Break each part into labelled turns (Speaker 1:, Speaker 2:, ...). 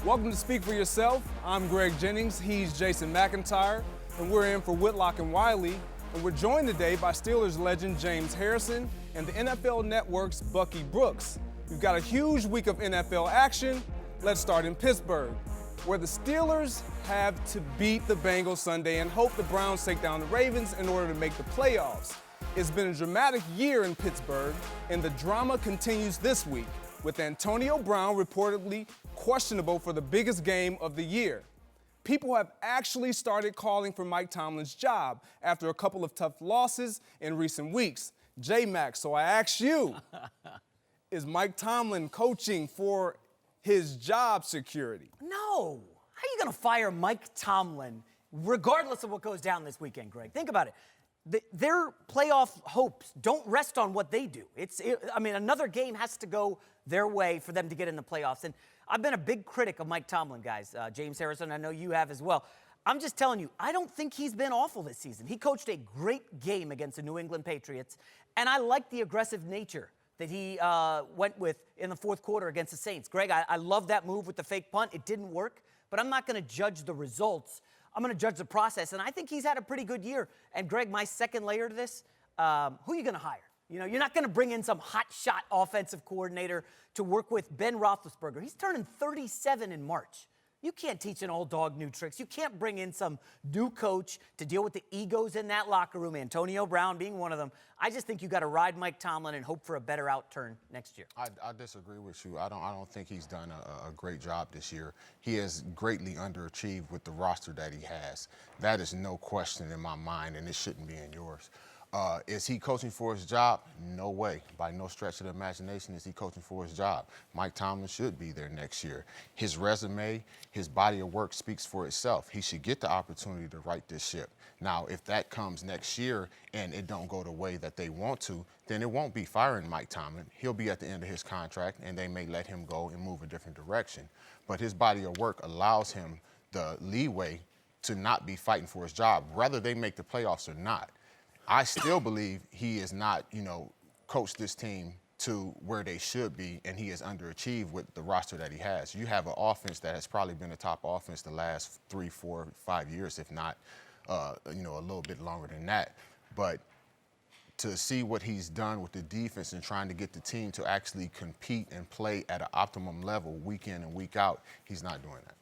Speaker 1: Welcome to Speak for Yourself. I'm Greg Jennings, he's Jason McIntyre, and we're in for Whitlock and Wiley. And we're joined today by Steelers legend James Harrison and the NFL Network's Bucky Brooks. We've got a huge week of NFL action. Let's start in Pittsburgh, where the Steelers have to beat the Bengals Sunday and hope the Browns take down the Ravens in order to make the playoffs. It's been a dramatic year in Pittsburgh, and the drama continues this week, with Antonio Brown reportedly questionable for the biggest game of the year. People have actually started calling for Mike Tomlin's job after a couple of tough losses in recent weeks. J-Mac, so I ask you, is Mike Tomlin coaching for his job security?
Speaker 2: No. How are you going to fire Mike Tomlin regardless of what goes down this weekend, Greg? Think about it. Their playoff hopes don't rest on what they do. Another game has to go their way for them to get in the playoffs. And I've been a big critic of Mike Tomlin, guys. James Harrison, I know you have as well. I'm just telling you, I don't think he's been awful this season. He coached a great game against the New England Patriots, and I like the aggressive nature that he went with in the fourth quarter against the Saints. Greg, I love that move with the fake punt. It didn't work, but I'm not going to judge the results. I'm going to judge the process, and I think he's had a pretty good year. And, Greg, my second layer to this, who are you going to hire? You know, you're not going to bring in some hotshot offensive coordinator to work with Ben Roethlisberger. He's turning 37 in March. You can't teach an old dog new tricks. You can't bring in some new coach to deal with the egos in that locker room, Antonio Brown being one of them. I just think you got to ride Mike Tomlin and hope for a better outturn next year.
Speaker 3: I disagree with you. I don't think he's done a great job this year. He has greatly underachieved with the roster that he has. That is no question in my mind, and it shouldn't be in yours. Is he coaching for his job? No way. By no stretch of the imagination is he coaching for his job. Mike Tomlin should be there next year. His resume, his body of work speaks for itself. He should get the opportunity to right this ship. Now, if that comes next year and it don't go the way that they want to, then it won't be firing Mike Tomlin. He'll be at the end of his contract, and they may let him go and move a different direction. But his body of work allows him the leeway to not be fighting for his job, whether they make the playoffs or not. I still believe he is not, coached this team to where they should be, and he has underachieved with the roster that he has. You have an offense that has probably been a top offense the last 3, 4, 5 years, if not, a little bit longer than that. But to see what he's done with the defense and trying to get the team to actually compete and play at an optimum level week in and week out, he's not doing that.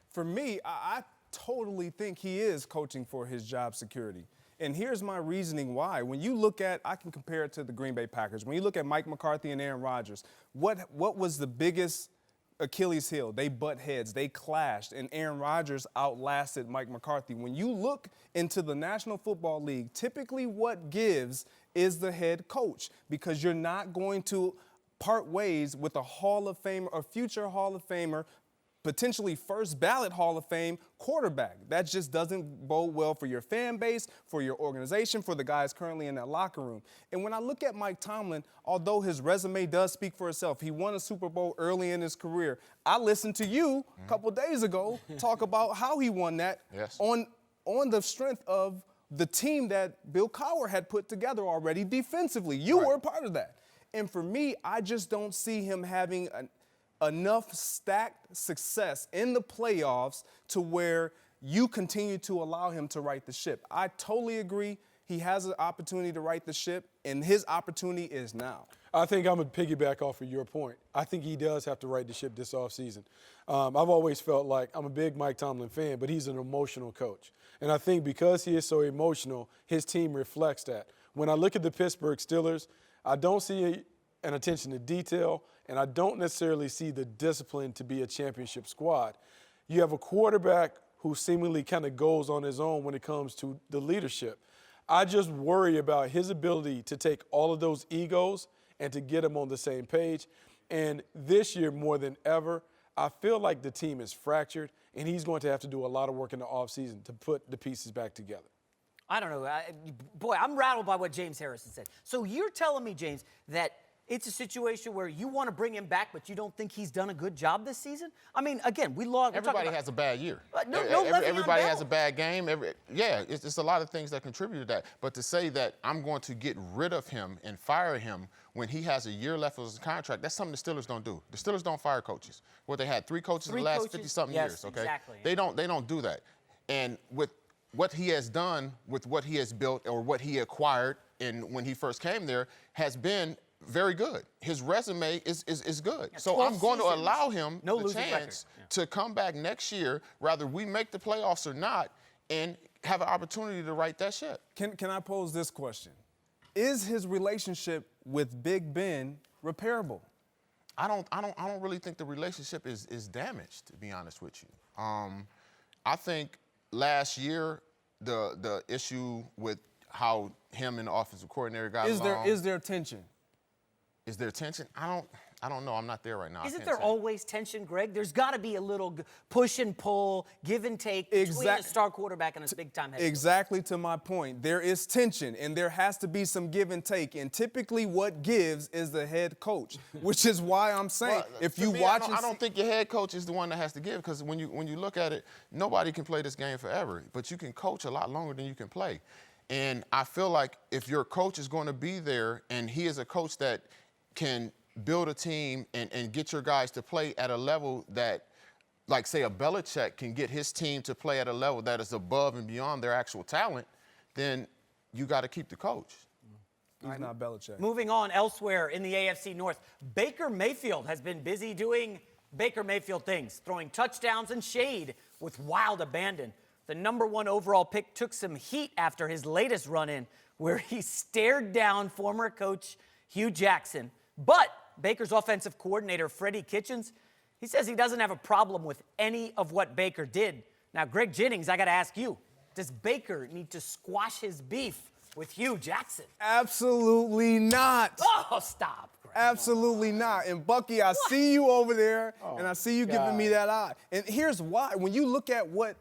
Speaker 1: For me, I totally think he is coaching for his job security. And here's my reasoning why. When you look at, I can compare it to the Green Bay Packers. When you look at Mike McCarthy and Aaron Rodgers, what was the biggest Achilles heel? They butt heads, they clashed, and Aaron Rodgers outlasted Mike McCarthy. When you look into the National Football League, typically what gives is the head coach, because you're not going to part ways with a Hall of Famer, a future Hall of Famer, potentially first ballot Hall of Fame quarterback. That just doesn't bode well for your fan base, for your organization, for the guys currently in that locker room. And when I look at Mike Tomlin, although his resume does speak for itself, he won a Super Bowl early in his career. I listened to you a couple days ago talk about how he won that on the strength of the team that Bill Cowher had put together already defensively. You were a part of that. And for me, I just don't see him having enough stacked success in the playoffs to where you continue to allow him to right the ship. I totally agree. He has an opportunity to right the ship, and his opportunity is now.
Speaker 4: I think I'm going to piggyback off of your point. I think he does have to right the ship this offseason. I've always felt like I'm a big Mike Tomlin fan, but he's an emotional coach. And I think because he is so emotional, his team reflects that. When I look at the Pittsburgh Steelers, I don't see an attention to detail, and I don't necessarily see the discipline to be a championship squad. You have a quarterback who seemingly kind of goes on his own when it comes to the leadership. I just worry about his ability to take all of those egos and to get them on the same page. And this year, more than ever, I feel like the team is fractured, and he's going to have to do a lot of work in the offseason to put the pieces back together.
Speaker 2: I don't know. I'm rattled by what James Harrison said. So you're telling me, James, that it's a situation where you want to bring him back, but you don't think he's done a good job this season? I mean, again,
Speaker 3: Everybody has a bad year.
Speaker 2: Everybody
Speaker 3: has a bad game. It's a lot of things that contribute to that. But to say that I'm going to get rid of him and fire him when he has a year left of his contract, that's something the Steelers don't do. The Steelers don't fire coaches. Well, they had three coaches in the last 50-something years, okay?
Speaker 2: Exactly.
Speaker 3: They don't do that. And with what he has done, with what he has built or what he acquired when he first came there, has been very good. His resume is good. So I'm going to allow him the chance to come back next year, whether we make the playoffs or not, and have an opportunity to right that ship.
Speaker 1: Can I pose this question? Is his relationship with Big Ben repairable?
Speaker 3: I don't really think the relationship is damaged, to be honest with you. I think last year the issue with how him and the offensive coordinator got along.
Speaker 1: Is there tension?
Speaker 3: Is there tension? I don't know. I'm not there right now.
Speaker 2: Isn't there always tension, Greg? There's got to be a little push and pull, give and take between a star quarterback and a big-time head coach.
Speaker 1: Exactly to my point. There is tension, and there has to be some give and take. And typically what gives is the head coach, which is why I'm saying if you watch
Speaker 3: I don't think your head coach is the one that has to give, because when you look at it, nobody can play this game forever, but you can coach a lot longer than you can play. And I feel like if your coach is going to be there and he is a coach that can build a team and get your guys to play at a level that, like, say, a Belichick can get his team to play at a level that is above and beyond their actual talent, then you got to keep the coach.
Speaker 1: He's not Belichick.
Speaker 2: Moving on elsewhere in the AFC North, Baker Mayfield has been busy doing Baker Mayfield things, throwing touchdowns and shade with wild abandon. The #1 overall pick took some heat after his latest run-in, where he stared down former coach Hugh Jackson. But Baker's offensive coordinator, Freddie Kitchens, he says he doesn't have a problem with any of what Baker did. Now, Greg Jennings, I got to ask you, does Baker need to squash his beef with Hugh Jackson?
Speaker 1: Absolutely not.
Speaker 2: Oh, stop, Greg.
Speaker 1: Absolutely not. And, Bucky, I see you over there, and I see you giving me that eye. And here's why. When you look at what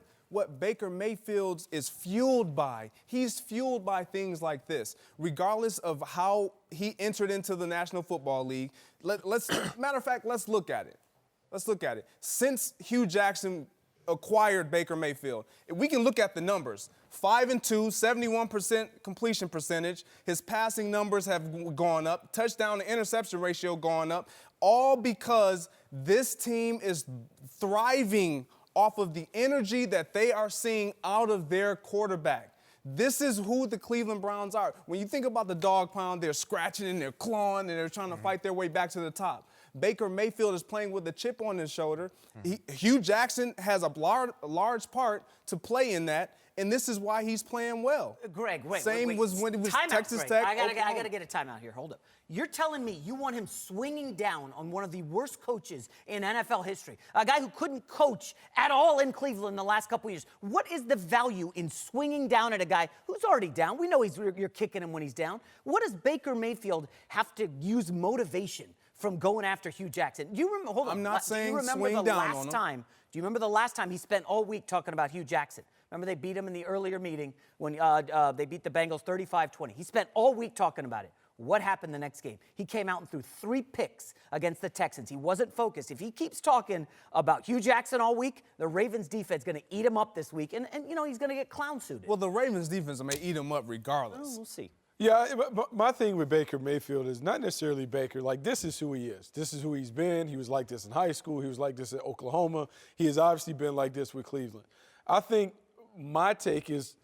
Speaker 1: Baker Mayfield is fueled by, he's fueled by things like this. Regardless of how he entered into the National Football League, matter of fact, let's look at it. Let's look at it. Since Hugh Jackson acquired Baker Mayfield, we can look at the numbers. 5-2, 71% completion percentage. His passing numbers have gone up. Touchdown to interception ratio gone up. All because this team is thriving off of the energy that they are seeing out of their quarterback. This is who the Cleveland Browns are. When you think about the dog pound, they're scratching and they're clawing and they're trying to fight their way back to the top. Baker Mayfield is playing with a chip on his shoulder. Hugh Jackson has a large part to play in that, and this is why he's playing well.
Speaker 2: Greg, wait.
Speaker 1: Same was when he was Texas
Speaker 2: Greg.
Speaker 1: Tech.
Speaker 2: I got to get a timeout here. Hold up. You're telling me you want him swinging down on one of the worst coaches in NFL history, a guy who couldn't coach at all in Cleveland the last couple of years. What is the value in swinging down at a guy who's already down? We know you're kicking him when he's down. What does Baker Mayfield have to use motivation from going after Hugh Jackson? Do you remember? Hold on.
Speaker 1: I'm not saying
Speaker 2: do you remember
Speaker 1: swing
Speaker 2: the
Speaker 1: down
Speaker 2: last
Speaker 1: on him.
Speaker 2: time? Do you remember the last time he spent all week talking about Hugh Jackson? Remember they beat him in the earlier meeting when they beat the Bengals 35-20. He spent all week talking about it. What happened the next game? He came out and threw 3 picks against the Texans. He wasn't focused. If he keeps talking about Hugh Jackson all week, the Ravens defense is going to eat him up this week, and he's going to get clown-suited.
Speaker 1: Well, the Ravens defense may eat him up regardless.
Speaker 2: We'll see.
Speaker 4: Yeah, but my thing with Baker Mayfield is not necessarily Baker. Like, this is who he is. This is who he's been. He was like this in high school. He was like this at Oklahoma. He has obviously been like this with Cleveland. I think my take is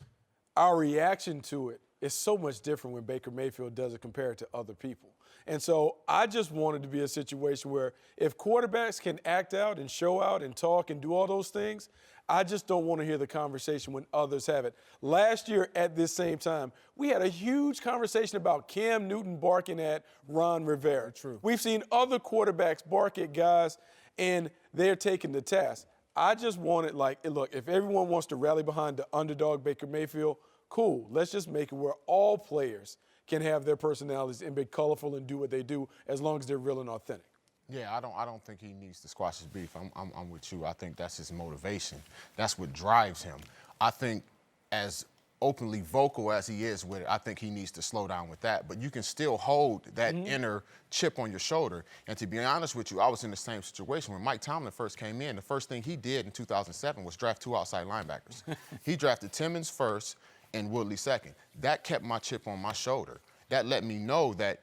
Speaker 4: our reaction to it is so much different when Baker Mayfield does it compared to other people. And so I just wanted to be a situation where if quarterbacks can act out and show out and talk and do all those things, I just don't want to hear the conversation when others have it. Last year at this same time, we had a huge conversation about Cam Newton barking at Ron Rivera.
Speaker 1: True.
Speaker 4: We've seen other quarterbacks bark at guys, and they're taking the task. I just wanted, look, if everyone wants to rally behind the underdog Baker Mayfield, cool. Let's just make it where all players can have their personalities and be colorful and do what they do as long as they're real and authentic.
Speaker 3: Yeah, I don't think he needs to squash his beef. I'm with you. I think that's his motivation. That's what drives him. I think as openly vocal as he is with it, I think he needs to slow down with that. But you can still hold that inner chip on your shoulder. And to be honest with you, I was in the same situation. When Mike Tomlin first came in, the first thing he did in 2007 was draft 2 outside linebackers. He drafted Timmons first and Woodley second. That kept my chip on my shoulder. That let me know that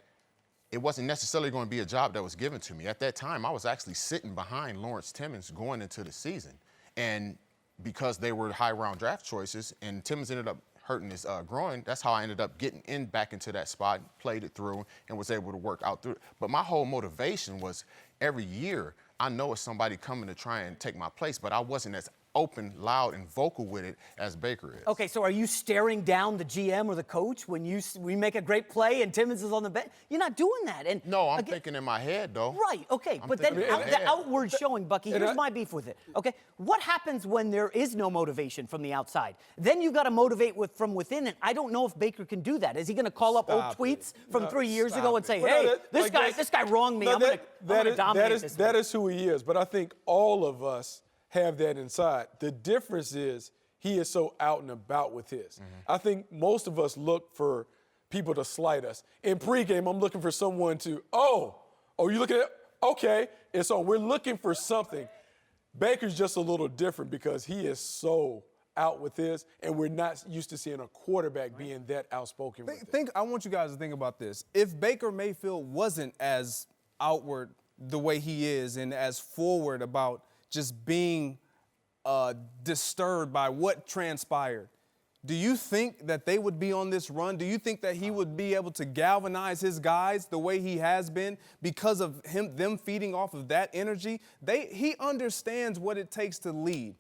Speaker 3: it wasn't necessarily going to be a job that was given to me. At that time, I was actually sitting behind Lawrence Timmons going into the season. And because they were high-round draft choices, and Timmons ended up hurting his groin, that's how I ended up getting back into that spot, played it through, and was able to work out through it. But my whole motivation was every year, I know it's somebody coming to try and take my place, but I wasn't as open, loud, and vocal with it as Baker is.
Speaker 2: Okay, so are you staring down the GM or the coach when we make a great play and Timmons is on the bench? You're not doing that. And
Speaker 3: no, I'm thinking in my head, though.
Speaker 2: Right, okay. But then the outward showing, Bucky, here's my beef with it, okay? What happens when there is no motivation from the outside? Then you've got to motivate from within, and I don't know if Baker can do that. Is he going to call up old tweets from 3 years ago and say, hey, this guy wronged me, I'm going to dominate this?
Speaker 4: That is who he is, but I think all of us have that inside. The difference is he is so out and about with his. I think most of us look for people to slight us. In pregame, I'm looking for someone to, you looking at, okay. And so we're looking for something. Baker's just a little different because he is so out with his, and we're not used to seeing a quarterback being that outspoken with it.
Speaker 1: I want you guys to think about this. If Baker Mayfield wasn't as outward the way he is and as forward about just being disturbed by what transpired, do you think that they would be on this run? Do you think that he would be able to galvanize his guys the way he has been because of them feeding off of that energy? He understands what it takes to lead.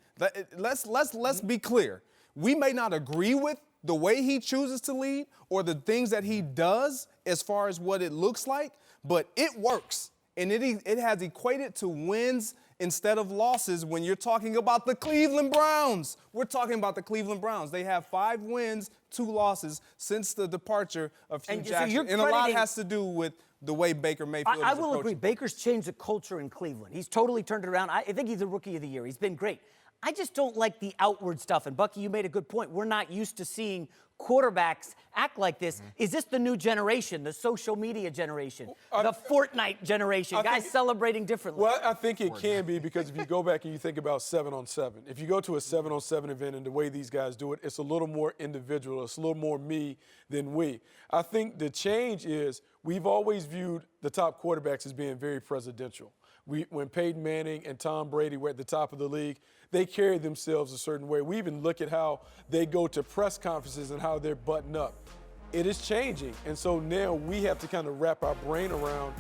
Speaker 1: Let's be clear. We may not agree with the way he chooses to lead or the things that he does as far as what it looks like, but it works. And it has equated to wins instead of losses when you're talking about the Cleveland Browns. We're talking about the Cleveland Browns. They have 5 wins, 2 losses since the departure of Hugh Jackson. And a lot has to do with the way Baker Mayfield is
Speaker 2: I will
Speaker 1: approaching.
Speaker 2: agree. Baker's changed the culture in Cleveland. He's totally turned it around. I think he's the Rookie of the Year. He's been great. I just don't like the outward stuff. And, Bucky, you made a good point. We're not used to seeing quarterbacks act like this. Is this the new generation, the social media generation, the Fortnite generation, guys celebrating differently?
Speaker 4: Well, I think it can be because if you go back and you think about 7-on-7, if you go to a 7-on-7 event and the way these guys do it, it's a little more individual. It's a little more me than we. I think the change is we've always viewed the top quarterbacks as being very presidential. When Peyton Manning and Tom Brady were at the top of the league, they carried themselves a certain way. We even look at how they go to press conferences and how they're buttoned up. It is changing, and so now we have to kind of wrap our brain around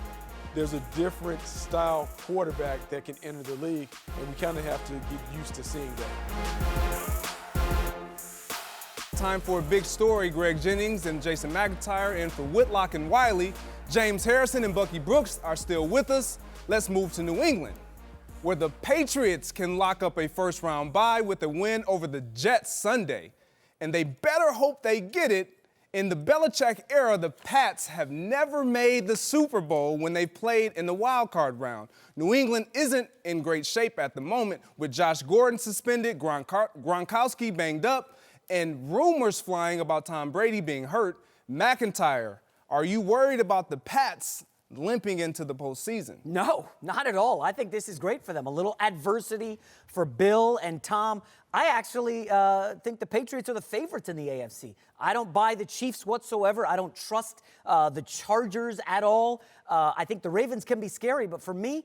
Speaker 4: there's a different style quarterback that can enter the league, and we kind of have to get used to seeing that.
Speaker 1: Time for a big story. Greg Jennings and Jason McIntyre in for Whitlock and Wiley. James Harrison and Bucky Brooks are still with us. Let's move to New England, where the Patriots can lock up a first-round bye with a win over the Jets Sunday. And they better hope they get it. In the Belichick era, the Pats have never made the Super Bowl when they played in the wild card round. New England isn't in great shape at the moment, with Josh Gordon suspended, Gronkowski banged up, and rumors flying about Tom Brady being hurt. McIntyre, are you worried about the Pats limping into the postseason?
Speaker 2: No, not at all. I think this is great for them. A little adversity for Bill and Tom. I actually think the Patriots are the favorites in the AFC. I don't buy the Chiefs whatsoever. I don't trust the Chargers at all. I think the Ravens can be scary, but for me,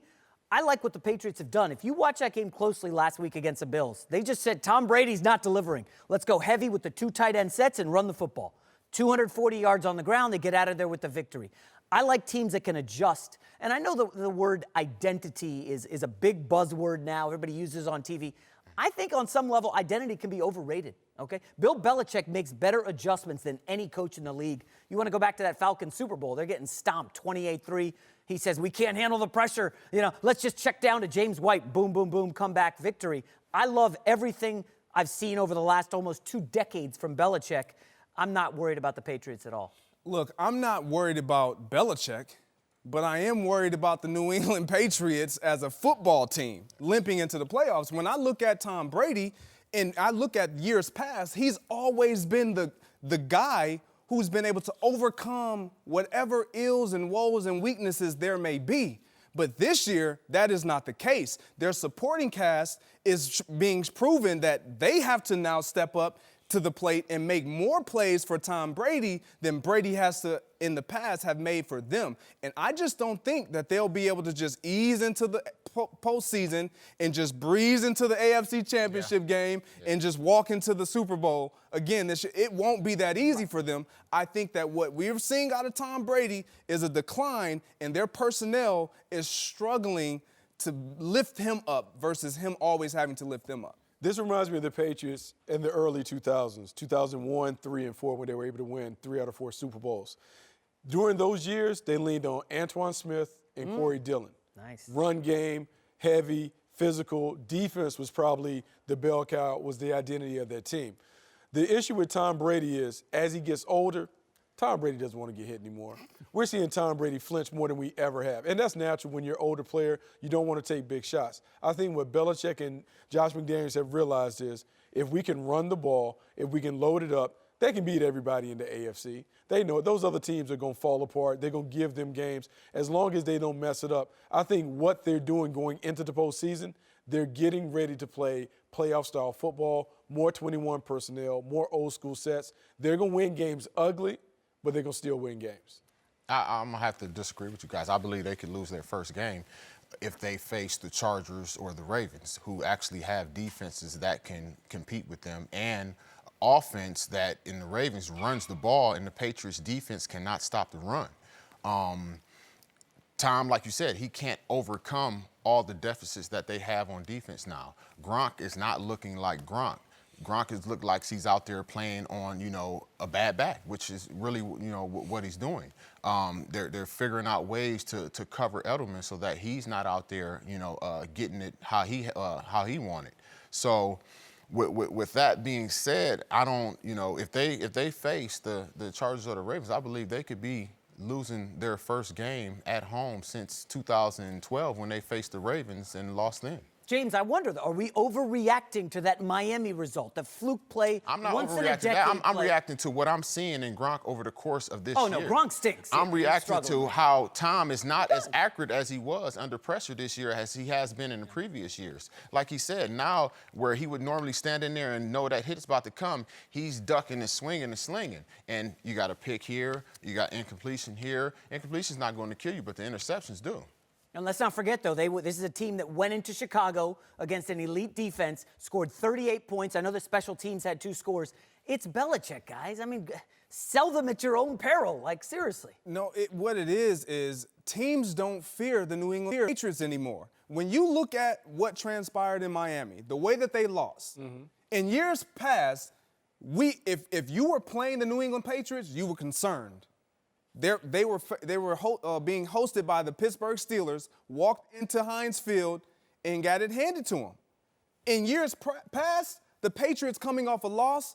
Speaker 2: I like what the Patriots have done. If you watch that game closely last week against the Bills, they just said, Tom Brady's not delivering. Let's go heavy with the 2 tight end sets and run the football. 240 yards on the ground, they get out of there with the victory. I like teams that can adjust. And I know the word identity is a big buzzword now. Everybody uses it on TV. I think on some level, identity can be overrated, okay? Bill Belichick makes better adjustments than any coach in the league. You want to go back to that Falcons Super Bowl. They're getting stomped 28-3. He says, we can't handle the pressure. Let's just check down to James White. Boom, boom, boom, comeback victory. I love everything I've seen over the last almost 2 decades from Belichick. I'm not worried about the Patriots at all.
Speaker 1: Look, I'm not worried about Belichick, but I am worried about the New England Patriots as a football team limping into the playoffs. When I look at Tom Brady, And I look at years past, he's always been the guy who's been able to overcome whatever ills and woes and weaknesses there may be. But this year, that is not the case. Their supporting cast is being proven that they have to now step up to the plate and make more plays for Tom Brady than Brady has to, in the past, have made for them. And I just don't think that they'll be able to just ease into the postseason and just breeze into the AFC Championship game and just walk into the Super Bowl again. It won't be that easy for them. I think that what we're seeing out of Tom Brady is a decline, and their personnel is struggling to lift him up versus him always having to lift them up.
Speaker 4: This reminds me of the Patriots in the early 2000s, 2001, 3, and 4, when they were able to win 3 out of 4 Super Bowls. During those years, they leaned on Antoine Smith and Corey Dillon.
Speaker 2: Nice.
Speaker 4: Run game, heavy, physical. Defense was probably the bell cow, was the identity of that team. The issue with Tom Brady is, as he gets older, Tom Brady doesn't want to get hit anymore. We're seeing Tom Brady flinch more than we ever have. And that's natural when you're an older player. You don't want to take big shots. I think what Belichick and Josh McDaniels have realized is if we can run the ball, if we can load it up, they can beat everybody in the AFC. They know those other teams are going to fall apart. They're going to give them games as long as they don't mess it up. I think what they're doing going into the postseason, they're getting ready to play playoff-style football, more 21 personnel, more old-school sets. They're going to win games ugly, but they're going to still win games.
Speaker 3: I'm going to have to disagree with you guys. I believe they could lose their first game if they face the Chargers or the Ravens, who actually have defenses that can compete with them, and offense that in the Ravens runs the ball, and the Patriots defense cannot stop the run. Tom, like you said, he can't overcome all the deficits that they have on defense now. Gronk is not looking like Gronk. Gronk has looked like he's out there playing on, a bad back, which is really, what he's doing. They're figuring out ways to cover Edelman so that he's not out there, getting it how he wanted. So, with that being said, I don't, if they face the Chargers or the Ravens, I believe they could be losing their first game at home since 2012 when they faced the Ravens and lost then.
Speaker 2: James, I wonder, though, are we overreacting to that Miami result, the fluke play?
Speaker 3: I'm not
Speaker 2: once
Speaker 3: overreacting to that. I'm reacting to what I'm seeing in Gronk over the course of this year.
Speaker 2: Oh, no, Gronk stinks.
Speaker 3: I'm reacting to how Tom is not as accurate as he was under pressure this year as he has been in the previous years. Like he said, now where he would normally stand in there and know that hit's about to come, he's ducking and swinging and slinging. And you got a pick here, you got incompletion here. Incompletion's not going to kill you, but the interceptions do.
Speaker 2: And let's not forget, though, this is a team that went into Chicago against an elite defense, scored 38 points. I know the special teams had 2 scores. It's Belichick, guys. I mean, sell them at your own peril. Like, seriously.
Speaker 1: No, what it is teams don't fear the New England Patriots anymore. When you look at what transpired in Miami, the way that they lost, in years past, if you were playing the New England Patriots, you were concerned. They were being hosted by the Pittsburgh Steelers, walked into Heinz Field, and got it handed to them. In years past, the Patriots coming off a loss,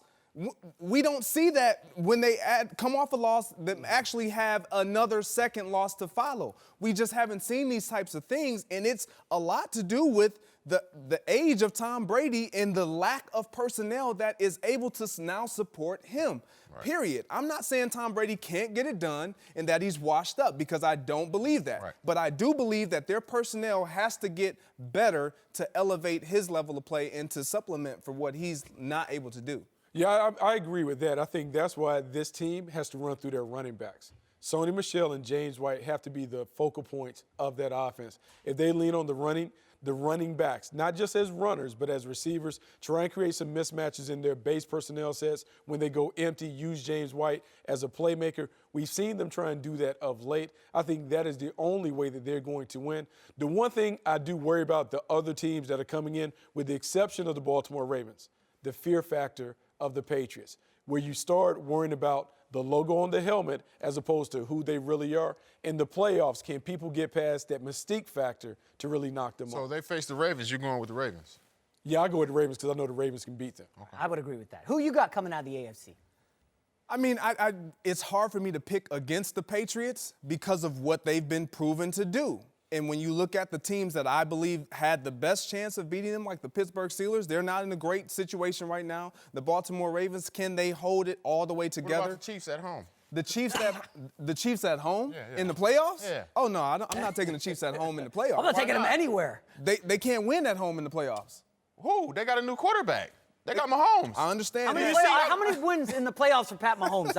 Speaker 1: we don't see that when they come off a loss, that actually have another second loss to follow. We just haven't seen these types of things, and it's a lot to do with the age of Tom Brady and the lack of personnel that is able to now support him. Right. Period. I'm not saying Tom Brady can't get it done and that he's washed up, because I don't believe that. Right. But I do believe that their personnel has to get better to elevate his level of play and to supplement for what he's not able to do.
Speaker 4: Yeah, I agree with that. I think that's why this team has to run through their running backs. Sony Michel and James White have to be the focal points of that offense. If they lean on the running backs, not just as runners, but as receivers, try and create some mismatches in their base personnel sets. When they go empty, use James White as a playmaker. We've seen them try and do that of late. I think that is the only way that they're going to win. The one thing I do worry about the other teams that are coming in, with the exception of the Baltimore Ravens, the fear factor of the Patriots, where you start worrying about the logo on the helmet as opposed to who they really are. In the playoffs, can people get past that mystique factor to really knock them off?
Speaker 3: So they face the Ravens. You're going with the Ravens?
Speaker 4: Yeah, I go with the Ravens because I know the Ravens can beat them.
Speaker 2: Okay. I would agree with that. Who you got coming out of the AFC?
Speaker 1: I mean, it's hard for me to pick against the Patriots because of what they've been proven to do. And when you look at the teams that I believe had the best chance of beating them, like the Pittsburgh Steelers, they're not in a great situation right now. The Baltimore Ravens, can they hold it all the way together?
Speaker 3: What about the Chiefs at home?
Speaker 1: The Chiefs at home
Speaker 3: Yeah.
Speaker 1: in the playoffs?
Speaker 3: Yeah.
Speaker 1: Oh, no, I'm not taking the Chiefs at home in the playoffs.
Speaker 2: I'm not
Speaker 3: Why
Speaker 2: taking them
Speaker 3: not?
Speaker 2: anywhere.
Speaker 1: They can't win at home in the playoffs.
Speaker 3: Who? They got a new quarterback. They got Mahomes.
Speaker 1: I understand.
Speaker 2: How many,
Speaker 1: that.
Speaker 2: how many wins in the playoffs for Pat Mahomes?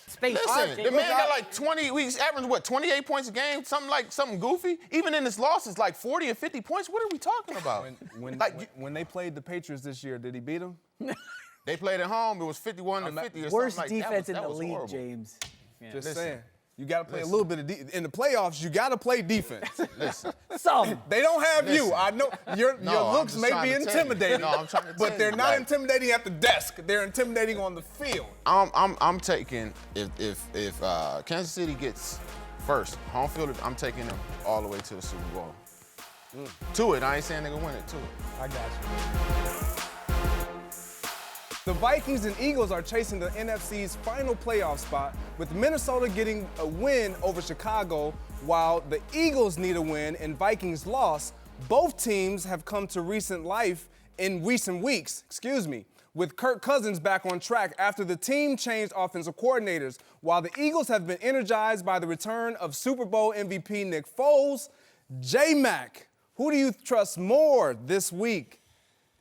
Speaker 2: Space.
Speaker 3: Listen, the man got like 20 weeks, averaging what, 28 points a game, something goofy. Even in his losses, like 40 and 50 points. What are we talking about?
Speaker 1: When they played the Patriots this year, did he beat them?
Speaker 3: They played at home. It was 51 to 50 or
Speaker 2: Worst
Speaker 3: something like that.
Speaker 2: defense in
Speaker 3: That
Speaker 2: the
Speaker 3: was
Speaker 2: league,
Speaker 3: horrible.
Speaker 2: James.
Speaker 1: Just saying. You got to play a little bit of in the playoffs. You got to play defense.
Speaker 3: Listen.
Speaker 2: Some.
Speaker 1: They don't have you.
Speaker 3: Listen.
Speaker 1: I know your
Speaker 3: No, I'm
Speaker 1: looks
Speaker 3: just
Speaker 1: may
Speaker 3: trying
Speaker 1: be
Speaker 3: to tell you.
Speaker 1: intimidating,
Speaker 3: No, I'm trying to tell
Speaker 1: but they're
Speaker 3: you,
Speaker 1: not
Speaker 3: like-
Speaker 1: intimidating at the desk. They're intimidating on the field.
Speaker 3: I'm taking if Kansas City gets first home field, I'm taking them all the way to the Super Bowl. To it. I ain't saying they're gonna win it. To it.
Speaker 1: I got you. The Vikings and Eagles are chasing the NFC's final playoff spot, with Minnesota getting a win over Chicago, while the Eagles need a win and Vikings loss. Both teams have come to recent life in recent weeks, with Kirk Cousins back on track after the team changed offensive coordinators, while the Eagles have been energized by the return of Super Bowl MVP Nick Foles. J-Mac, who do you trust more this week,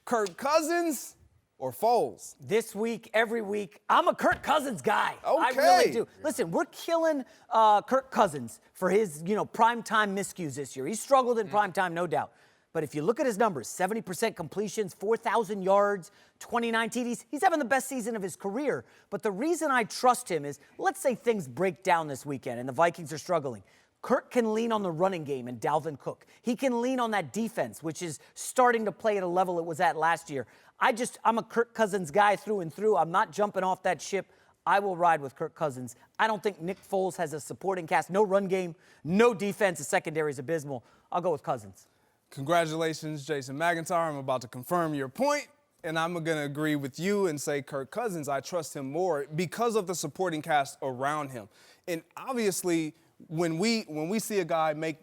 Speaker 1: Kirk Cousins or Foles?
Speaker 2: This week, every week, I'm a Kirk Cousins guy. I
Speaker 1: Okay.
Speaker 2: really do. Listen, we're killing Kirk Cousins for his, primetime miscues this year. He's struggled in primetime, no doubt. But if you look at his numbers, 70% completions, 4,000 yards, 29 TDs, he's having the best season of his career. But the reason I trust him is, let's say things break down this weekend and the Vikings are struggling. Kirk can lean on the running game and Dalvin Cook. He can lean on that defense, which is starting to play at a level it was at last year. I'm a Kirk Cousins guy through and through. I'm not jumping off that ship. I will ride with Kirk Cousins. I don't think Nick Foles has a supporting cast. No run game, no defense. The secondary is abysmal. I'll go with Cousins.
Speaker 1: Congratulations, Jason McIntyre. I'm about to confirm your point, and I'm going to agree with you and say Kirk Cousins. I trust him more because of the supporting cast around him. And obviously, when we see a guy make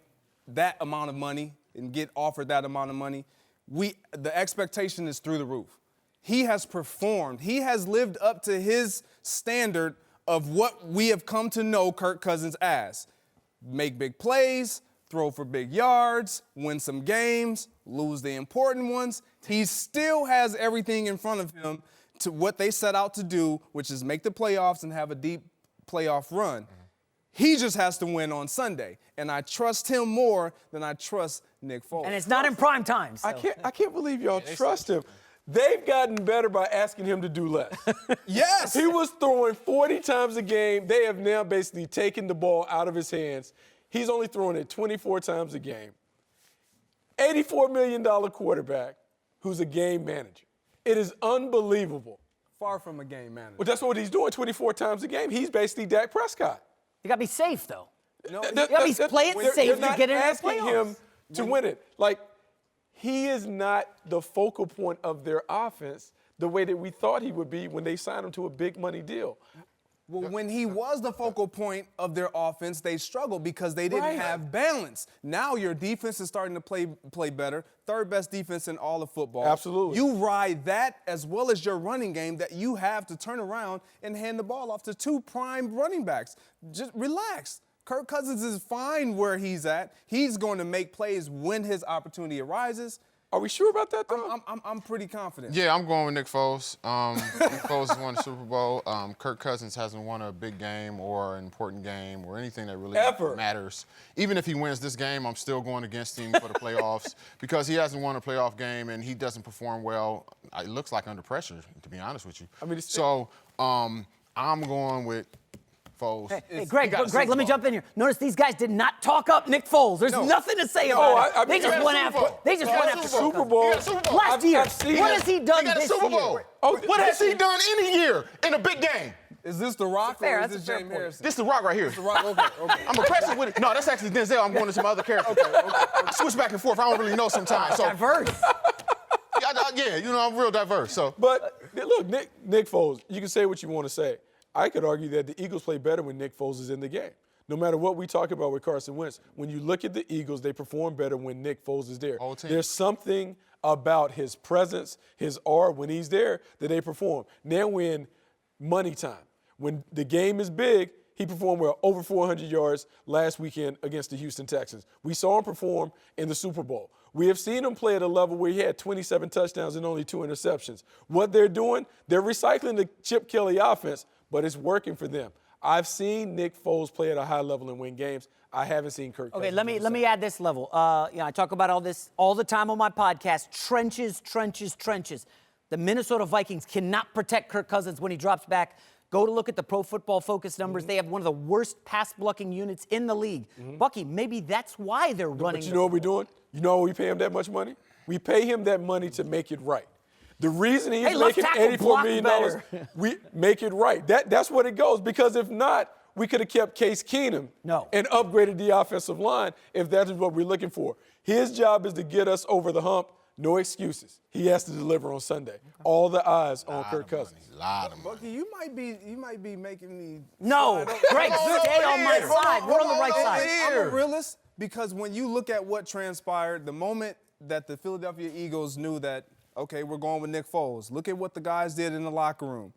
Speaker 1: that amount of money and get offered that amount of money, the expectation is through the roof. He has performed. He has lived up to his standard of what we have come to know Kirk Cousins as. Make big plays, throw for big yards, win some games, lose the important ones. He still has everything in front of him to what they set out to do, which is make the playoffs and have a deep playoff run. He just has to win on Sunday, and I trust him more than I trust Nick Foles.
Speaker 2: And it's not in prime time. So.
Speaker 4: I can't believe y'all trust him. They've gotten better by asking him to do less.
Speaker 1: Yes!
Speaker 4: He was throwing 40 times a game. They have now basically taken the ball out of his hands. He's only throwing it 24 times a game. $84 million quarterback who's a game manager. It is unbelievable.
Speaker 1: Far from a game manager.
Speaker 4: But that's what he's doing 24 times a game. He's basically Dak Prescott.
Speaker 2: You got to be safe, though.
Speaker 1: No,
Speaker 2: he's playing safe
Speaker 4: They're
Speaker 2: to
Speaker 4: not
Speaker 2: get into the
Speaker 4: asking
Speaker 2: playoffs.
Speaker 4: him to win it. Like, he is not the focal point of their offense the way that we thought he would be when they signed him to a big money deal.
Speaker 1: Well, when he was the focal point of their offense, they struggled because they didn't have balance. Now your defense is starting to play better. Third best defense in all of football.
Speaker 4: Absolutely.
Speaker 1: You ride that as well as your running game that you have to turn around and hand the ball off to two prime running backs. Just relax. Kirk Cousins is fine where he's at. He's going to make plays when his opportunity arises.
Speaker 4: Are we sure about that, though?
Speaker 1: I'm pretty confident.
Speaker 3: Yeah, I'm going with Nick Foles. Nick Foles has won the Super Bowl. Kirk Cousins hasn't won a big game or an important game or anything that really matters. Even if he wins this game, I'm still going against him for the playoffs because he hasn't won a playoff game and he doesn't perform well. It looks like under pressure, to be honest with you.
Speaker 4: I mean,
Speaker 3: I'm going with Foles.
Speaker 2: Hey, Greg, let me jump in here. Notice these guys did not talk up Nick Foles. There's nothing to say about it. They just went after. They just went after
Speaker 4: Super Bowl.
Speaker 2: Last year. What has he done
Speaker 3: He got a
Speaker 2: this
Speaker 3: Super
Speaker 2: year?
Speaker 3: Bowl. What has he done any year in a big game?
Speaker 1: Is this The Rock
Speaker 2: fair,
Speaker 1: or is
Speaker 2: that's a
Speaker 1: this
Speaker 2: fair
Speaker 1: James
Speaker 2: point.
Speaker 1: Harrison?
Speaker 3: This is The Rock right here.
Speaker 1: The Rock, okay.
Speaker 3: I'm aggressive with it. No, that's actually Denzel. I'm going to some other characters. I switch back and forth. I don't really know sometimes. So,
Speaker 2: Diverse.
Speaker 3: I'm real diverse. So,
Speaker 4: But look, Nick Foles, you can say what you want to say. I could argue that the Eagles play better when Nick Foles is in the game. No matter what we talk about with Carson Wentz, when you look at the Eagles, they perform better when Nick Foles is there.
Speaker 3: Whole team.
Speaker 4: There's something about his presence, his aura when he's there that they perform. Now we're in money time. When the game is big, he performed well, over 400 yards last weekend against the Houston Texans. We saw him perform in the Super Bowl. We have seen him play at a level where he had 27 touchdowns and only 2 interceptions. What they're doing, they're recycling the Chip Kelly offense, but it's working for them. I've seen Nick Foles play at a high level and win games. I haven't seen Kirk Cousins.
Speaker 2: Okay, let me add this level. I talk about all this all the time on my podcast. Trenches, trenches, trenches. The Minnesota Vikings cannot protect Kirk Cousins when he drops back. Go to look at the Pro Football Focus numbers. They have one of the worst pass blocking units in the league. Bucky, maybe that's why they're running.
Speaker 4: But you know what we're doing? You know why we pay him that much money? We pay him that money to make it right. The reason he's making $84 million, we make it right. That's what it goes. Because if not, we could have kept Case Keenum and upgraded the offensive line if that is what we're looking for. His job is to get us over the hump. No excuses. He has to deliver on Sunday. All the eyes on Kirk Cousins.
Speaker 1: Bucky, you might be making me.
Speaker 2: No, Greg, stay on my side. We're on the right side.
Speaker 1: I'm a realist because when you look at what transpired, the moment that the Philadelphia Eagles knew that, okay, we're going with Nick Foles. Look at what the guys did in the locker room.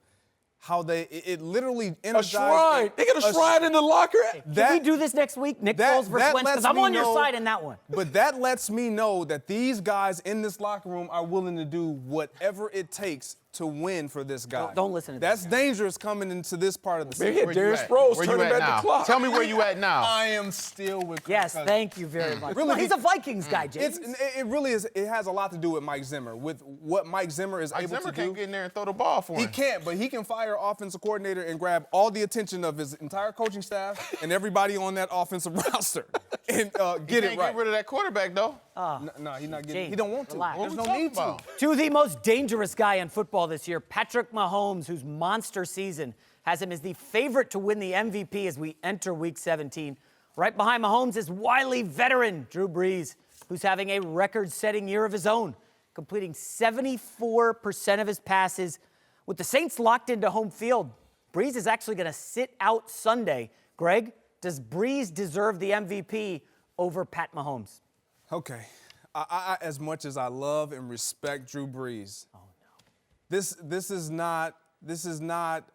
Speaker 1: How it literally energized.
Speaker 4: A shrine. They got a shrine in the locker.
Speaker 2: Can we do this next week? Nick Foles versus Wentz? Because I'm on your side in that one.
Speaker 1: But that lets me know that these guys in this locker room are willing to do whatever it takes to win for this guy.
Speaker 2: Don't listen to
Speaker 1: That's dangerous coming into this part of the season.
Speaker 4: Man, Darren Sproles turning back the clock.
Speaker 3: Tell me where you at now.
Speaker 1: I am still with Kirk
Speaker 2: Yes,
Speaker 1: Cousins.
Speaker 2: thank you very much.
Speaker 1: Really,
Speaker 2: Well, he's a Vikings guy, James.
Speaker 1: It really is. It has a lot to do with Mike Zimmer, with what Mike Zimmer is able to do.
Speaker 3: Zimmer can't get in there and throw the ball for him.
Speaker 1: He can't, but he can fire offensive coordinator and grab all the attention of his entire coaching staff and everybody on that offensive roster and get it right.
Speaker 3: Get rid of that quarterback, though.
Speaker 1: No, he's not getting.
Speaker 2: James,
Speaker 1: He don't want to.
Speaker 2: relax.
Speaker 1: There's no
Speaker 3: What we
Speaker 1: need to.
Speaker 3: talking about?
Speaker 2: To the most dangerous guy in football this year, Patrick Mahomes, whose monster season has him as the favorite to win the MVP as we enter Week 17. Right behind Mahomes is wily veteran Drew Brees, who's having a record-setting year of his own, completing 74% of his passes. With the Saints locked into home field, Brees is actually going to sit out Sunday. Greg, does Brees deserve the MVP over Pat Mahomes?
Speaker 1: Okay. I as much as I love and respect Drew Brees, this is not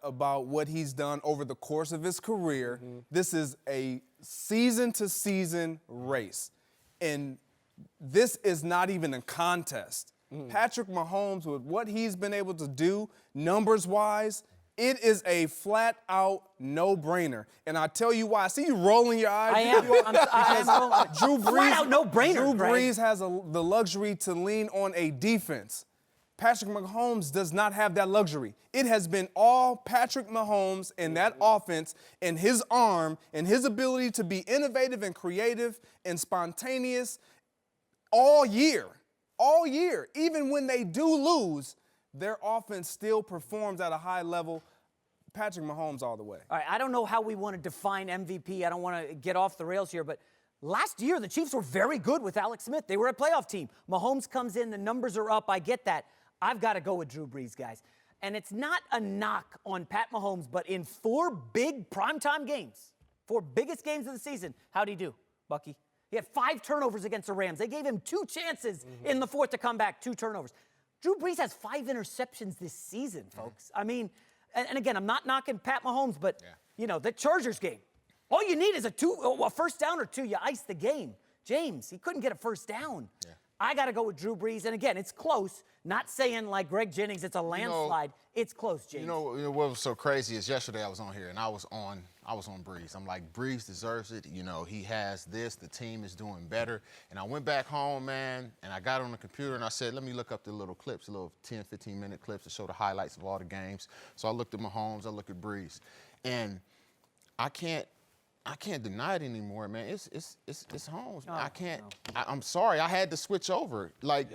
Speaker 1: about what he's done over the course of his career. This is a season-to-season race. And this is not even a contest. Patrick Mahomes, with what he's been able to do numbers-wise, it is a flat-out no-brainer. And I tell you why. I see you rolling your eyes.
Speaker 2: I am.
Speaker 1: Drew Brees,
Speaker 2: Flat-out no-brainer,
Speaker 1: Drew
Speaker 2: Greg.
Speaker 1: Brees has the luxury to lean on a defense. Patrick Mahomes does not have that luxury. It has been all Patrick Mahomes and that offense and his arm and his ability to be innovative and creative and spontaneous all year. All year. Even when they do lose, their offense still performs at a high level. Patrick Mahomes all the way.
Speaker 2: All right, I don't know how we want to define MVP. I don't want to get off the rails here, but last year the Chiefs were very good with Alex Smith. They were a playoff team. Mahomes comes in, the numbers are up. I get that. I've got to go with Drew Brees, guys. And it's not a knock on Pat Mahomes, but in 4 big primetime games, 4 biggest games of the season, how'd he do, Bucky? He had 5 turnovers against the Rams. They gave him 2 chances in the 4th to come back, 2 turnovers. Drew Brees has 5 interceptions this season, folks. I mean, and again, I'm not knocking Pat Mahomes, but, you know, the Chargers game, all you need is a first down or 2. You ice the game. James, he couldn't get a first down. I got to go with Drew Brees. And again, it's close. Not saying like Greg Jennings, it's a landslide. It's close, James.
Speaker 3: You know what was so crazy is yesterday I was on here and I was on Brees. I'm like, Brees deserves it. You know, he has this. The team is doing better. And I went back home, man, and I got on the computer and I said, let me look up the little clips, the little 10, 15-minute clips to show the highlights of all the games. So I looked at Mahomes, I looked at Brees. And I can't deny it anymore, man. It's Holmes. I'm sorry. I had to switch over. Like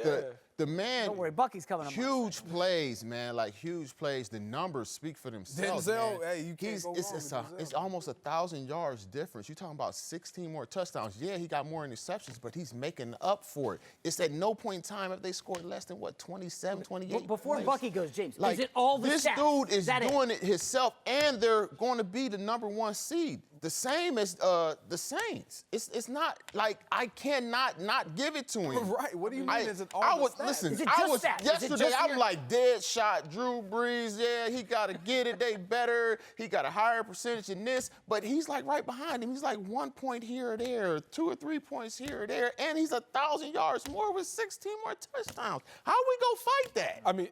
Speaker 3: the man.
Speaker 2: Don't worry, Bucky's coming up.
Speaker 3: Huge plays, man. Like huge plays. The numbers speak for themselves.
Speaker 1: Denzel,
Speaker 3: man.
Speaker 1: hey, you can't go wrong with Denzel.
Speaker 3: It's almost 1,000 yards difference. You're talking about 16 more touchdowns. Yeah, he got more interceptions, but he's making up for it. It's at no point in time if they scored less than 27, 28.
Speaker 2: Before
Speaker 3: points.
Speaker 2: Bucky goes, James,
Speaker 3: Like,
Speaker 2: is it all the
Speaker 3: this
Speaker 2: stats?
Speaker 3: dude is doing it himself, and they're going to be the #1 seed. the same as the Saints. It's not like I cannot not give it to him.
Speaker 1: Right. What do you mean? Is it all
Speaker 3: I
Speaker 1: the
Speaker 3: was
Speaker 1: stats?
Speaker 3: listen.
Speaker 2: Is it
Speaker 3: I
Speaker 2: just
Speaker 3: was
Speaker 2: that? Is it
Speaker 3: yesterday.
Speaker 2: just
Speaker 3: I'm
Speaker 2: your-
Speaker 3: like dead shot. Drew Brees. Yeah, he got to get it. They better. He got a higher percentage in this, but he's like right behind him. He's like 1 point here or there, 2 or 3 points here or there, and he's 1,000 yards more with 16 more touchdowns. How we go fight that?
Speaker 4: I mean,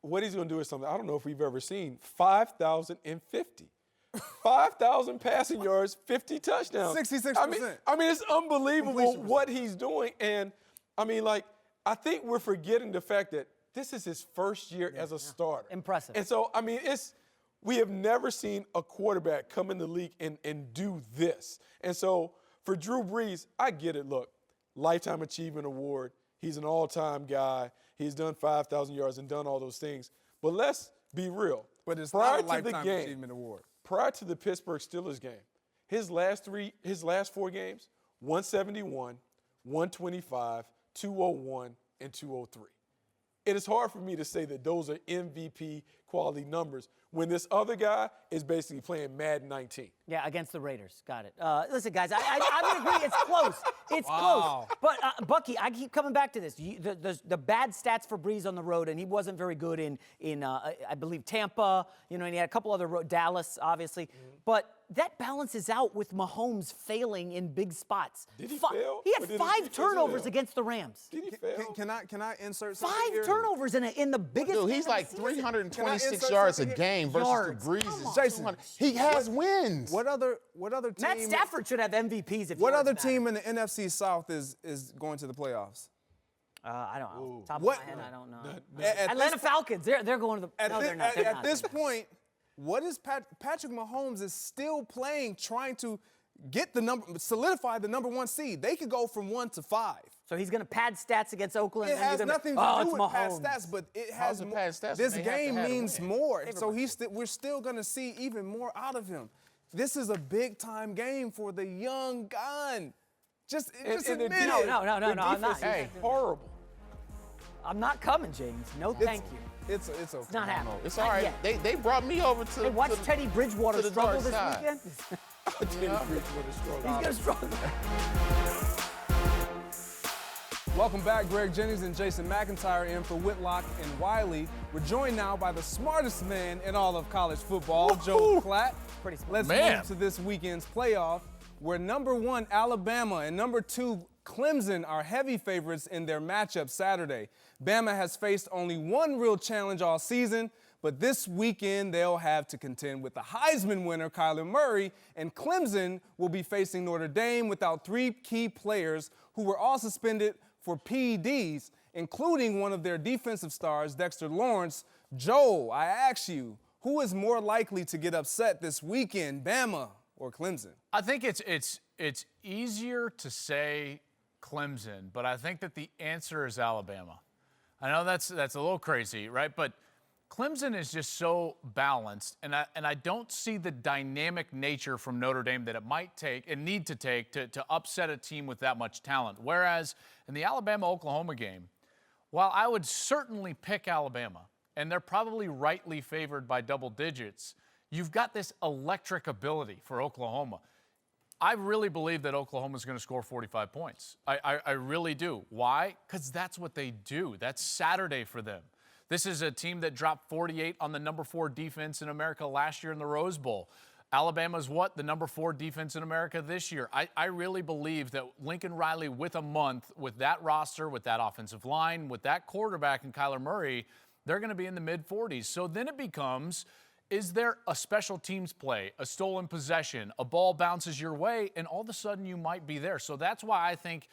Speaker 4: what he's going to do is something I don't know if we've ever seen. 5,050. 5,000 passing yards, 50 touchdowns.
Speaker 1: 66%.
Speaker 4: I mean, it's unbelievable
Speaker 1: Completion
Speaker 4: what he's doing. And, I mean, like, I think we're forgetting the fact that this is his first year as a starter.
Speaker 2: Impressive.
Speaker 4: And so, I mean, we have never seen a quarterback come in the league and do this. And so, for Drew Brees, I get it. Look, Lifetime Achievement Award. He's an all-time guy. He's done 5,000 yards and done all those things. But let's be real.
Speaker 1: But it's
Speaker 4: Prior
Speaker 1: not a
Speaker 4: to the
Speaker 1: Lifetime
Speaker 4: game,
Speaker 1: Achievement Award.
Speaker 4: Prior to the Pittsburgh Steelers game, his last 4 games, 171, 125, 201, and 203. It is hard for me to say that those are MVP quality numbers when this other guy is basically playing Madden 19.
Speaker 2: Yeah, against the Raiders. Got it. Listen, guys, I would agree. It's close. It's close. But, Bucky, I keep coming back to this. The bad stats for Brees on the road, and he wasn't very good in I believe, Tampa. You know, and he had a couple other Dallas, obviously. But that balances out with Mahomes failing in big spots.
Speaker 4: Did he fail?
Speaker 2: He
Speaker 4: Or
Speaker 2: had
Speaker 4: did his
Speaker 2: 5
Speaker 4: defense
Speaker 2: turnovers
Speaker 4: fail?
Speaker 2: against the Rams.
Speaker 4: Did he fail?
Speaker 1: Can I insert something
Speaker 2: 5
Speaker 1: here?
Speaker 2: turnovers in the biggest
Speaker 3: Dude,
Speaker 2: game
Speaker 3: he's
Speaker 2: of
Speaker 3: like
Speaker 2: the season.
Speaker 3: 326
Speaker 1: insert
Speaker 3: yards a
Speaker 1: something
Speaker 3: game versus
Speaker 2: Yards.
Speaker 3: the Brees
Speaker 2: Come
Speaker 3: is
Speaker 2: on.
Speaker 3: 200. He has wins.
Speaker 1: What other team?
Speaker 2: Matt Stafford should have MVPs if
Speaker 1: What
Speaker 2: yards
Speaker 1: other
Speaker 2: matter.
Speaker 1: team in the NFC South is going to the playoffs?
Speaker 2: I don't know. Top
Speaker 1: What-
Speaker 2: of my head, I don't know.
Speaker 1: At
Speaker 2: Atlanta
Speaker 1: this-
Speaker 2: Falcons, they're going to the.
Speaker 1: At,
Speaker 2: No,
Speaker 1: thi-
Speaker 2: they're not.
Speaker 1: at-
Speaker 2: They're
Speaker 1: at
Speaker 2: not.
Speaker 1: this point, what is Patrick Mahomes is still playing, trying to get solidify the number 1 seed. They could go from 1 to 5.
Speaker 2: So he's going to pad stats against Oakland.
Speaker 1: It
Speaker 2: and then
Speaker 1: has
Speaker 2: you're gonna-
Speaker 1: nothing
Speaker 2: oh,
Speaker 1: to
Speaker 2: it's
Speaker 1: do with pad
Speaker 2: Mahomes.
Speaker 1: stats, but it
Speaker 3: How's
Speaker 1: has
Speaker 3: it
Speaker 1: more.
Speaker 3: pad stats when
Speaker 1: This
Speaker 3: they have to
Speaker 1: game
Speaker 3: have a
Speaker 1: means
Speaker 3: win?
Speaker 1: more. So we're still going to see even more out of him. This is a big time game for the young gun. Just
Speaker 4: And the
Speaker 1: admit
Speaker 4: defense-
Speaker 1: it.
Speaker 2: No,
Speaker 4: the
Speaker 2: I'm not.
Speaker 4: defense is
Speaker 3: Hey.
Speaker 4: horrible.
Speaker 2: I'm not coming, James. No, thank you.
Speaker 1: It's okay.
Speaker 2: It's not happening.
Speaker 3: It's
Speaker 2: Not
Speaker 3: all right.
Speaker 2: yet.
Speaker 3: They brought me over to.
Speaker 2: Hey, watch
Speaker 3: to the-
Speaker 2: Teddy Bridgewater
Speaker 3: to the
Speaker 2: struggle
Speaker 3: dark
Speaker 2: this
Speaker 3: side.
Speaker 2: weekend.
Speaker 4: Teddy Bridgewater struggle.
Speaker 2: He's going to struggle.
Speaker 1: Welcome back, Greg Jennings and Jason McIntyre in for Whitlock and Wiley. We're joined now by the smartest man in all of college football, Joe Klatt.
Speaker 2: Pretty smart.
Speaker 1: Let's
Speaker 5: Man.
Speaker 1: move to this weekend's playoff, where number 1 Alabama and number 2 Clemson are heavy favorites in their matchup Saturday. Bama has faced only one real challenge all season, but this weekend they'll have to contend with the Heisman winner, Kyler Murray, and Clemson will be facing Notre Dame without 3 key players who were all suspended for PEDs, including one of their defensive stars, Dexter Lawrence. Joel, I ask you, who is more likely to get upset this weekend, Bama or Clemson?
Speaker 5: I think it's easier to say Clemson, but I think that the answer is Alabama. I know that's a little crazy, right? But Clemson is just so balanced, and I don't see the dynamic nature from Notre Dame that it might take and need to take to upset a team with that much talent. Whereas in the Alabama-Oklahoma game, while I would certainly pick Alabama, and they're probably rightly favored by double digits, you've got this electric ability for Oklahoma. I really believe that Oklahoma is going to score 45 points. I really do. Why? Because that's what they do. That's Saturday for them. This is a team that dropped 48 on the number 4 defense in America last year in the Rose Bowl. Alabama's what? The number 4 defense in America this year. I really believe that Lincoln Riley, with a month, with that roster, with that offensive line, with that quarterback and Kyler Murray, they're going to be in the mid-40s. So then it becomes, is there a special teams play, a stolen possession, a ball bounces your way, and all of a sudden you might be there. So that's why I think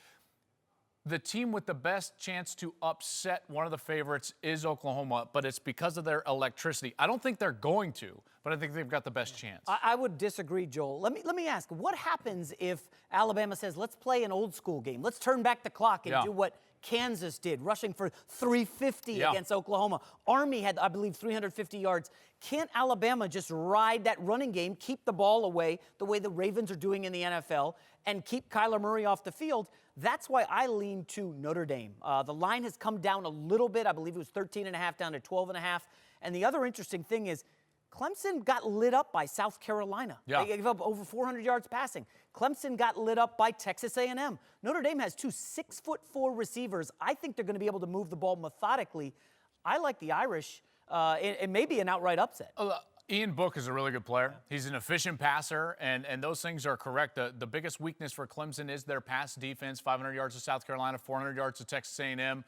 Speaker 5: the team with the best chance to upset one of the favorites is Oklahoma, but it's because of their electricity. I don't think they're going to, but I think they've got the best chance.
Speaker 2: I would disagree, Joel. Let me ask, what happens if Alabama says, let's play an old school game? Let's turn back the clock and do what Kansas did, rushing for 350 against Oklahoma. Army had, I believe, 350 yards. Can't Alabama just ride that running game, keep the ball away the way the Ravens are doing in the NFL, and keep Kyler Murray off the field? That's why I lean to Notre Dame. The line has come down a little bit. I believe it was 13.5 down to 12.5. And the other interesting thing is Clemson got lit up by South Carolina.
Speaker 5: Yeah.
Speaker 2: They gave up over 400 yards passing. Clemson got lit up by Texas A&M. Notre Dame has 2 6'4" receivers. I think they're going to be able to move the ball methodically. I like the Irish. It may be an outright upset.
Speaker 5: Ian Book is a really good player. He's an efficient passer, and those things are correct. The biggest weakness for Clemson is their pass defense, 500 yards to South Carolina, 400 yards to Texas A&M.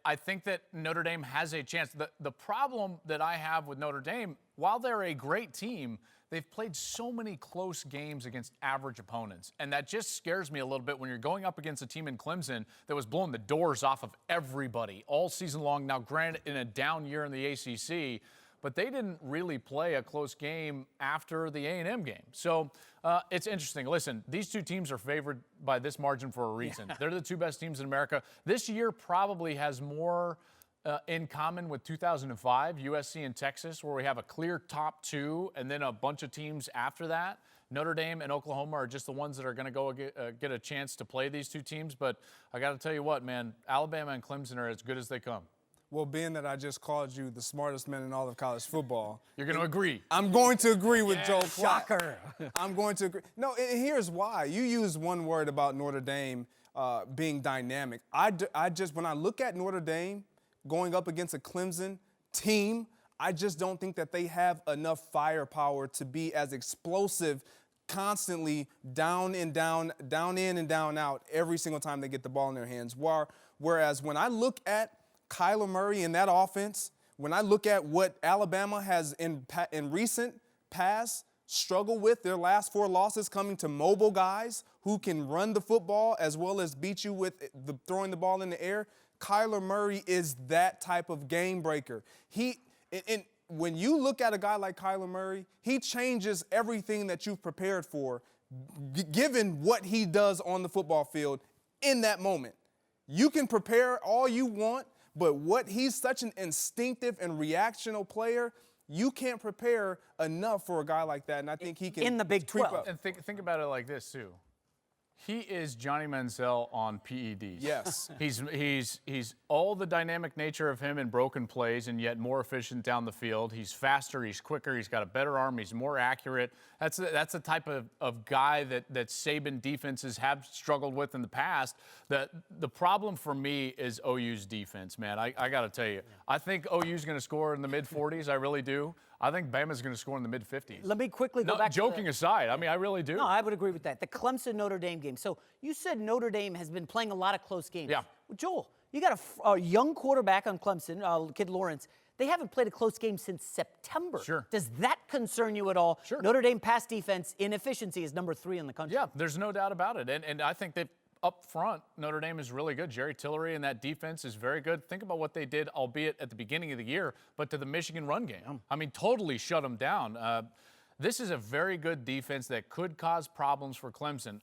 Speaker 5: I think that Notre Dame has a chance. The problem that I have with Notre Dame, while they're a great team, they've played so many close games against average opponents. And that just scares me a little bit when you're going up against a team in Clemson that was blowing the doors off of everybody all season long. Now, granted, in a down year in the ACC, but they didn't really play a close game after the A&M game. So it's interesting. Listen, these two teams are favored by this margin for a reason. Yeah. They're the two best teams in America. This year probably has more in common with 2005, USC and Texas, where we have a clear top two and then a bunch of teams after that. Notre Dame and Oklahoma are just the ones that are going to go get a chance to play these two teams. But I got to tell you what, man, Alabama and Clemson are as good as they come.
Speaker 1: Well, being that I just called you the smartest man in all of college football.
Speaker 5: You're going to agree.
Speaker 1: I'm going to agree with Joe Clark.
Speaker 2: Shocker.
Speaker 1: I'm going to agree. No, and here's why. You used one word about Notre Dame being dynamic. When I look at Notre Dame going up against a Clemson team, I just don't think that they have enough firepower to be as explosive constantly down in and down out every single time they get the ball in their hands. Whereas when I look at Kyler Murray in that offense, when I look at what Alabama has in recent past struggled with, their last 4 losses coming to mobile guys who can run the football as well as beat you with throwing the ball in the air, Kyler Murray is that type of game breaker. When you look at a guy like Kyler Murray, he changes everything that you've prepared for, given what he does on the football field in that moment. You can prepare all you want, but he's such an instinctive and reactional player, you can't prepare enough for a guy like that. And I think he can.
Speaker 2: In the Big 12.
Speaker 5: And think about it like this, too. He is Johnny Manziel on PEDs.
Speaker 1: Yes.
Speaker 5: He's all the dynamic nature of him in broken plays and yet more efficient down the field. He's faster, he's quicker, he's got a better arm, he's more accurate. That's the type of guy that Saban defenses have struggled with in the past. The problem for me is OU's defense, man. I got to tell you, I think OU's going to score in the mid-40s. I really do. I think Bama's going to score in the mid-50s.
Speaker 2: Let me quickly go back
Speaker 5: joking aside, I mean, I really do.
Speaker 2: No, I would agree with that. The Clemson-Notre Dame game. So you said Notre Dame has been playing a lot of close games.
Speaker 5: Yeah.
Speaker 2: Well, Joel, you got a young quarterback on Clemson, kid Lawrence. They haven't played a close game since September.
Speaker 5: Sure.
Speaker 2: Does that concern you at all?
Speaker 5: Sure.
Speaker 2: Notre Dame pass defense inefficiency is number 3 in the country.
Speaker 5: Yeah, there's no doubt about it. And I think they've up front, Notre Dame is really good. Jerry Tillery and that defense is very good. Think about what they did, albeit at the beginning of the year, but to the Michigan run game. I mean, totally shut them down. This is a very good defense that could cause problems for Clemson.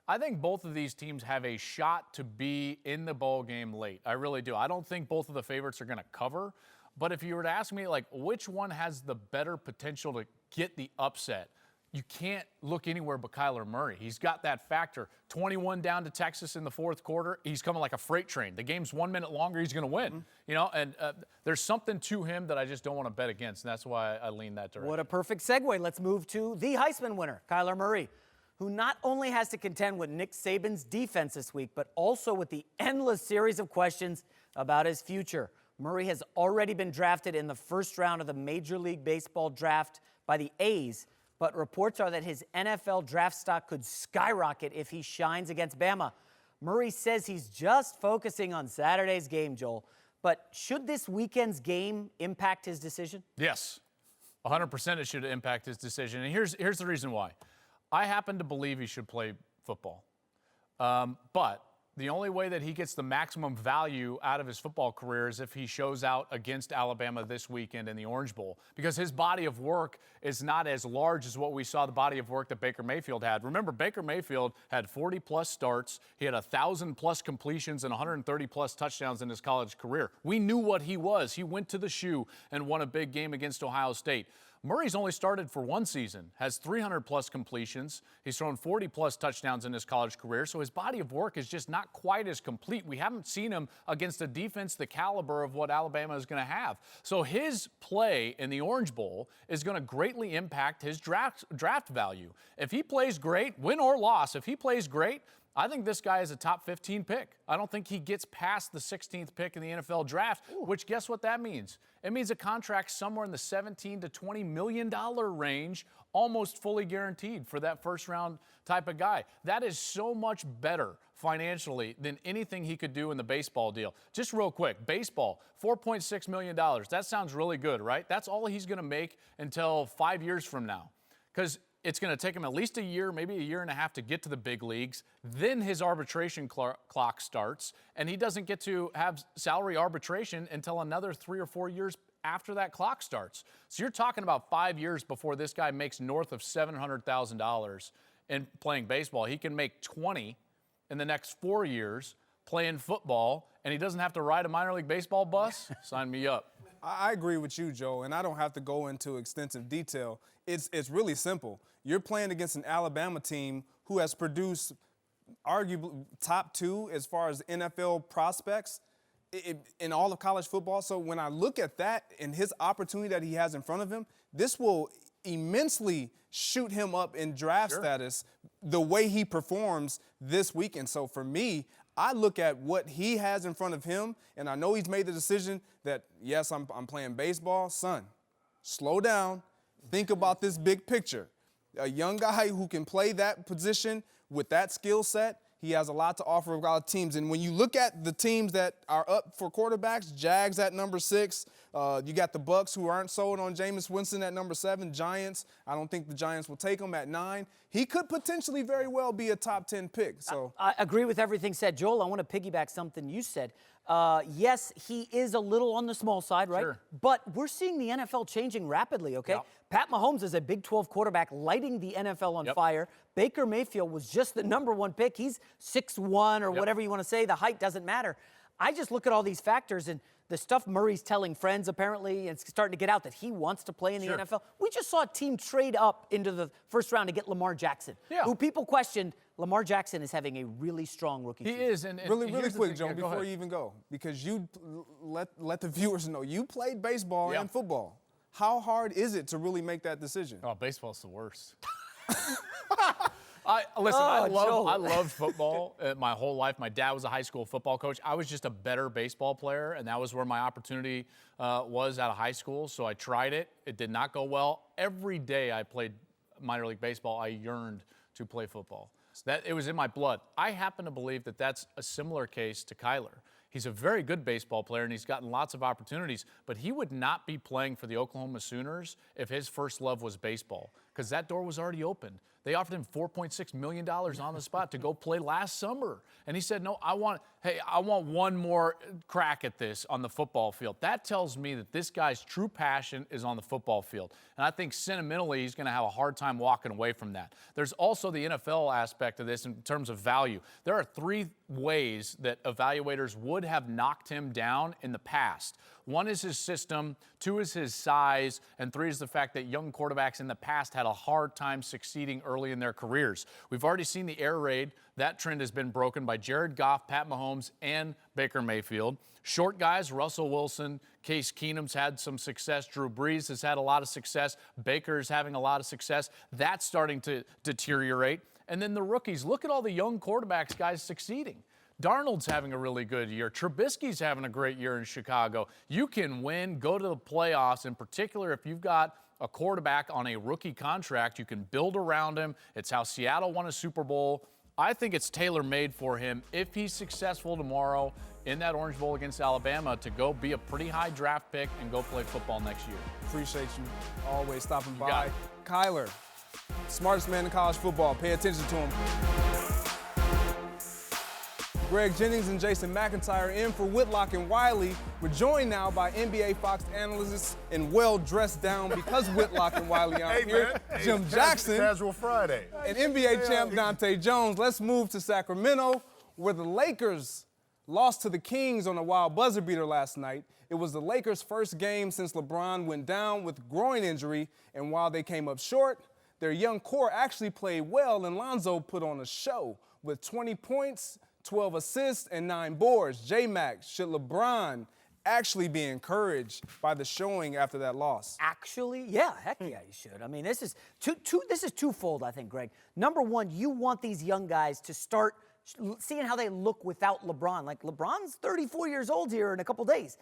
Speaker 5: I think both of these teams have a shot to be in the bowl game late. I really do. I don't think both of the favorites are going to cover. But if you were to ask me, like, which one has the better potential to get the upset, you can't look anywhere but Kyler Murray. He's got that factor. 21 down to Texas in the fourth quarter. He's coming like a freight train. The game's 1 minute longer. He's going to win. Mm-hmm. You know, and there's something to him that I just don't want to bet against, and that's why I lean that direction.
Speaker 2: What a perfect segue. Let's move to the Heisman winner, Kyler Murray, who not only has to contend with Nick Saban's defense this week, but also with the endless series of questions about his future. Murray has already been drafted in the first round of the Major League Baseball draft by the A's, but reports are that his NFL draft stock could skyrocket if he shines against Bama. Murray says he's just focusing on Saturday's game, Joel. But should this weekend's game impact his decision?
Speaker 5: Yes, 100% it should impact his decision. And here's the reason why. I happen to believe he should play football. But the only way that he gets the maximum value out of his football career is if he shows out against Alabama this weekend in the Orange Bowl, because his body of work is not as large as what we saw the body of work that Baker Mayfield had. Remember, Baker Mayfield had 40-plus starts. He had 1,000-plus completions and 130-plus touchdowns in his college career. We knew what he was. He went to the shoe and won a big game against Ohio State. Murray's only started for one season, has 300-plus completions. He's thrown 40-plus touchdowns in his college career, so his body of work is just not quite as complete. We haven't seen him against a defense the caliber of what Alabama is going to have. So his play in the Orange Bowl is going to greatly impact his draft value. If he plays great, win or loss, if he plays great, I think this guy is a top 15 pick. I don't think he gets past the 16th pick in the NFL draft, which guess what that means? It means a contract somewhere in the $17 to $20 million range, almost fully guaranteed for that first-round type of guy. That is so much better financially than anything he could do in the baseball deal. Just real quick, baseball, $4.6 million. That sounds really good, right? That's all he's going to make until 5 years from now. Because it's going to take him at least a year, maybe a year and a half to get to the big leagues. Then his arbitration clock starts, and he doesn't get to have salary arbitration until another 3 or 4 years after that clock starts. So you're talking about 5 years before this guy makes north of $700,000 in playing baseball. He can make 20 in the next 4 years playing football, and he doesn't have to ride a minor league baseball bus. Sign me up.
Speaker 1: I agree with you, Joe, and I don't have to go into extensive detail. It's really simple. You're playing against an Alabama team who has produced arguably top 2 as far as NFL prospects in all of college football. So when I look at that and his opportunity that he has in front of him, this will immensely shoot him up in draft status the way he performs this weekend. So for me, I look at what he has in front of him, and I know he's made the decision that, yes, I'm playing baseball. Son, slow down. Think about this big picture. A young guy who can play that position with that skill set, he has a lot to offer a lot of teams. And when you look at the teams that are up for quarterbacks, Jags at number 6, you got the Bucks who aren't sold on Jameis Winston at number 7, Giants. I don't think the Giants will take him at 9. He could potentially very well be a top 10 pick. So
Speaker 2: I agree with everything said. Joel, I want to piggyback something you said. Yes, he is a little on the small side, right?
Speaker 5: Sure.
Speaker 2: But we're seeing the NFL changing rapidly, okay?
Speaker 5: Yep.
Speaker 2: Pat Mahomes is a Big 12 quarterback lighting the NFL on fire. Baker Mayfield was just the number 1 pick. He's 6'1" or whatever you want to say. The height doesn't matter. I just look at all these factors and the stuff Murray's telling friends, apparently, and it's starting to get out that he wants to play in the NFL. We just saw a team trade up into the first round to get Lamar Jackson, who people questioned. Lamar Jackson is having a really strong rookie season.
Speaker 5: He is. And
Speaker 1: really quick, Joe, before you even go, because you let the viewers know, you played baseball and football. How hard is it to really make that decision?
Speaker 5: Oh, baseball's the worst. I loved football my whole life. My dad was a high school football coach. I was just a better baseball player, and that was where my opportunity was out of high school. So I tried it. It did not go well. Every day I played minor league baseball, I yearned to play football. It was in my blood. I happen to believe that that's a similar case to Kyler. He's a very good baseball player, and he's gotten lots of opportunities, but he would not be playing for the Oklahoma Sooners if his first love was baseball, because that door was already open. They offered him $4.6 million on the spot to go play last summer. And he said, no, I want one more crack at this on the football field. That tells me that this guy's true passion is on the football field. And I think sentimentally he's going to have a hard time walking away from that. There's also the NFL aspect of this in terms of value. There are 3 ways that evaluators would have knocked him down in the past. 1 is his system, 2 is his size, and 3 is the fact that young quarterbacks in the past had a hard time succeeding early in their careers. We've already seen the air raid. That trend has been broken by Jared Goff, Pat Mahomes, and Baker Mayfield. Short guys, Russell Wilson, Case Keenum's had some success. Drew Brees has had a lot of success. Baker's having a lot of success. That's starting to deteriorate. And then the rookies. Look at all the young quarterbacks, guys, succeeding. Darnold's having a really good year. Trubisky's having a great year in Chicago. You can win, go to the playoffs, in particular if you've got a quarterback on a rookie contract. You can build around him. It's how Seattle won a Super Bowl. I think it's tailor-made for him, if he's successful tomorrow in that Orange Bowl against Alabama, to go be a pretty high draft pick and go play football next year.
Speaker 1: Appreciate you always stopping by. Kyler, smartest man in college football. Pay attention to him. Greg Jennings and Jason McIntyre in for Whitlock and Wiley. We're joined now by NBA Fox analysts and well-dressed down because Whitlock and Wiley aren't here. Jim Jackson.
Speaker 6: Casual Friday.
Speaker 1: And NBA champ Dante Jones. Let's move to Sacramento, where the Lakers lost to the Kings on a wild buzzer beater last night. It was the Lakers' first game since LeBron went down with groin injury, and while they came up short, their young core actually played well, and Lonzo put on a show with 20 points, 12 assists, and 9 boards. J-Mac, should LeBron actually be encouraged by the showing after that loss?
Speaker 2: Actually, yeah, heck yeah, you should. I mean, this is twofold, I think, Greg. Number one, you want these young guys to start seeing how they look without LeBron. Like, LeBron's 34 years old here in a couple days.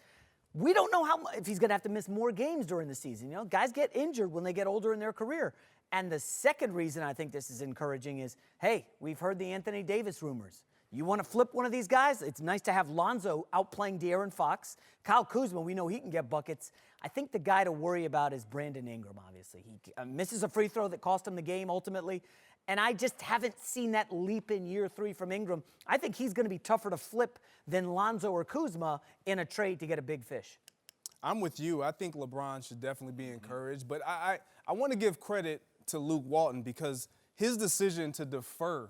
Speaker 2: We don't know if he's going to have to miss more games during the season. You know, guys get injured when they get older in their career. And the second reason I think this is encouraging is, hey, we've heard the Anthony Davis rumors. You want to flip one of these guys? It's nice to have Lonzo outplaying De'Aaron Fox. Kyle Kuzma, we know he can get buckets. I think the guy to worry about is Brandon Ingram, obviously. He misses a free throw that cost him the game ultimately. And I just haven't seen that leap in year 3 from Ingram. I think he's going to be tougher to flip than Lonzo or Kuzma in a trade to get a big fish.
Speaker 1: I'm with you. I think LeBron should definitely be encouraged. But I want to give credit to Luke Walton because his decision to defer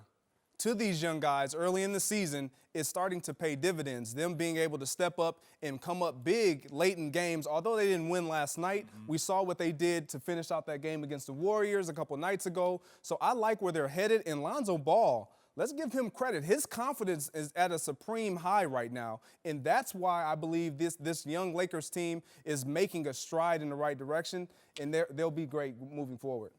Speaker 1: to these young guys early in the season is starting to pay dividends. Them being able to step up and come up big late in games. Although they didn't win last night, we saw what they did to finish out that game against the Warriors a couple nights ago. So I like where they're headed. And Lonzo Ball, let's give him credit. His confidence is at a supreme high right now. And that's why I believe this young Lakers team is making a stride in the right direction. And they'll be great moving forward.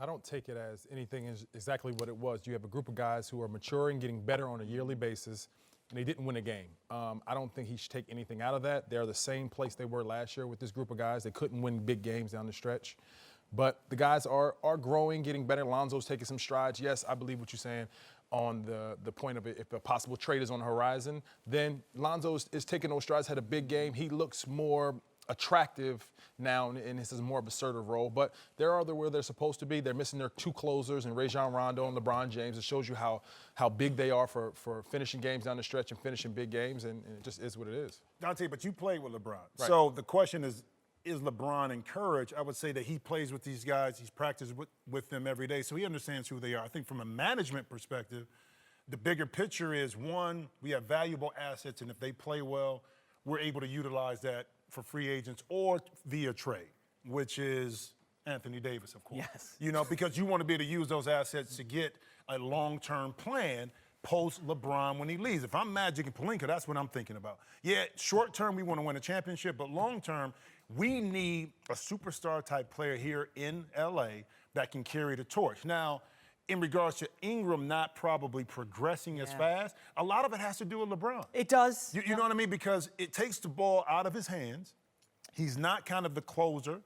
Speaker 6: I don't take it as anything is exactly what it was. You have a group of guys who are maturing, getting better on a yearly basis, and they didn't win a game. I don't think he should take anything out of that. They're the same place they were last year with this group of guys. They couldn't win big games down the stretch. But the guys are growing, getting better. Lonzo's taking some strides. Yes, I believe what you're saying on the point of it. If a possible trade is on the horizon, then Lonzo is taking those strides, had a big game. He looks more attractive now, and this is more of an assertive role, but they're where they're supposed to be. They're missing their 2 closers in Rajon Rondo and LeBron James. It shows you how big they are for finishing games down the stretch and finishing big games, and it just is what it is.
Speaker 7: Dante, but you played with LeBron.
Speaker 6: Right.
Speaker 7: So the question is LeBron encouraged? I would say that he plays with these guys. He's practiced with them every day, so he understands who they are. I think from a management perspective, the bigger picture is, one, we have valuable assets, and if they play well, we're able to utilize that for free agents or via trade, which is Anthony Davis, of course.
Speaker 2: Yes.
Speaker 7: You know, because you want to be able to use those assets to get a long-term plan post-LeBron when he leaves. If I'm Magic and Pelinka, that's what I'm thinking about. Yeah, short-term, we want to win a championship, but long-term, we need a superstar-type player here in L.A. that can carry the torch. Now, in regards to Ingram not probably progressing as fast, a lot of it has to do with LeBron.
Speaker 2: It does.
Speaker 7: You know what I mean? Because it takes the ball out of his hands. He's not kind of the closer.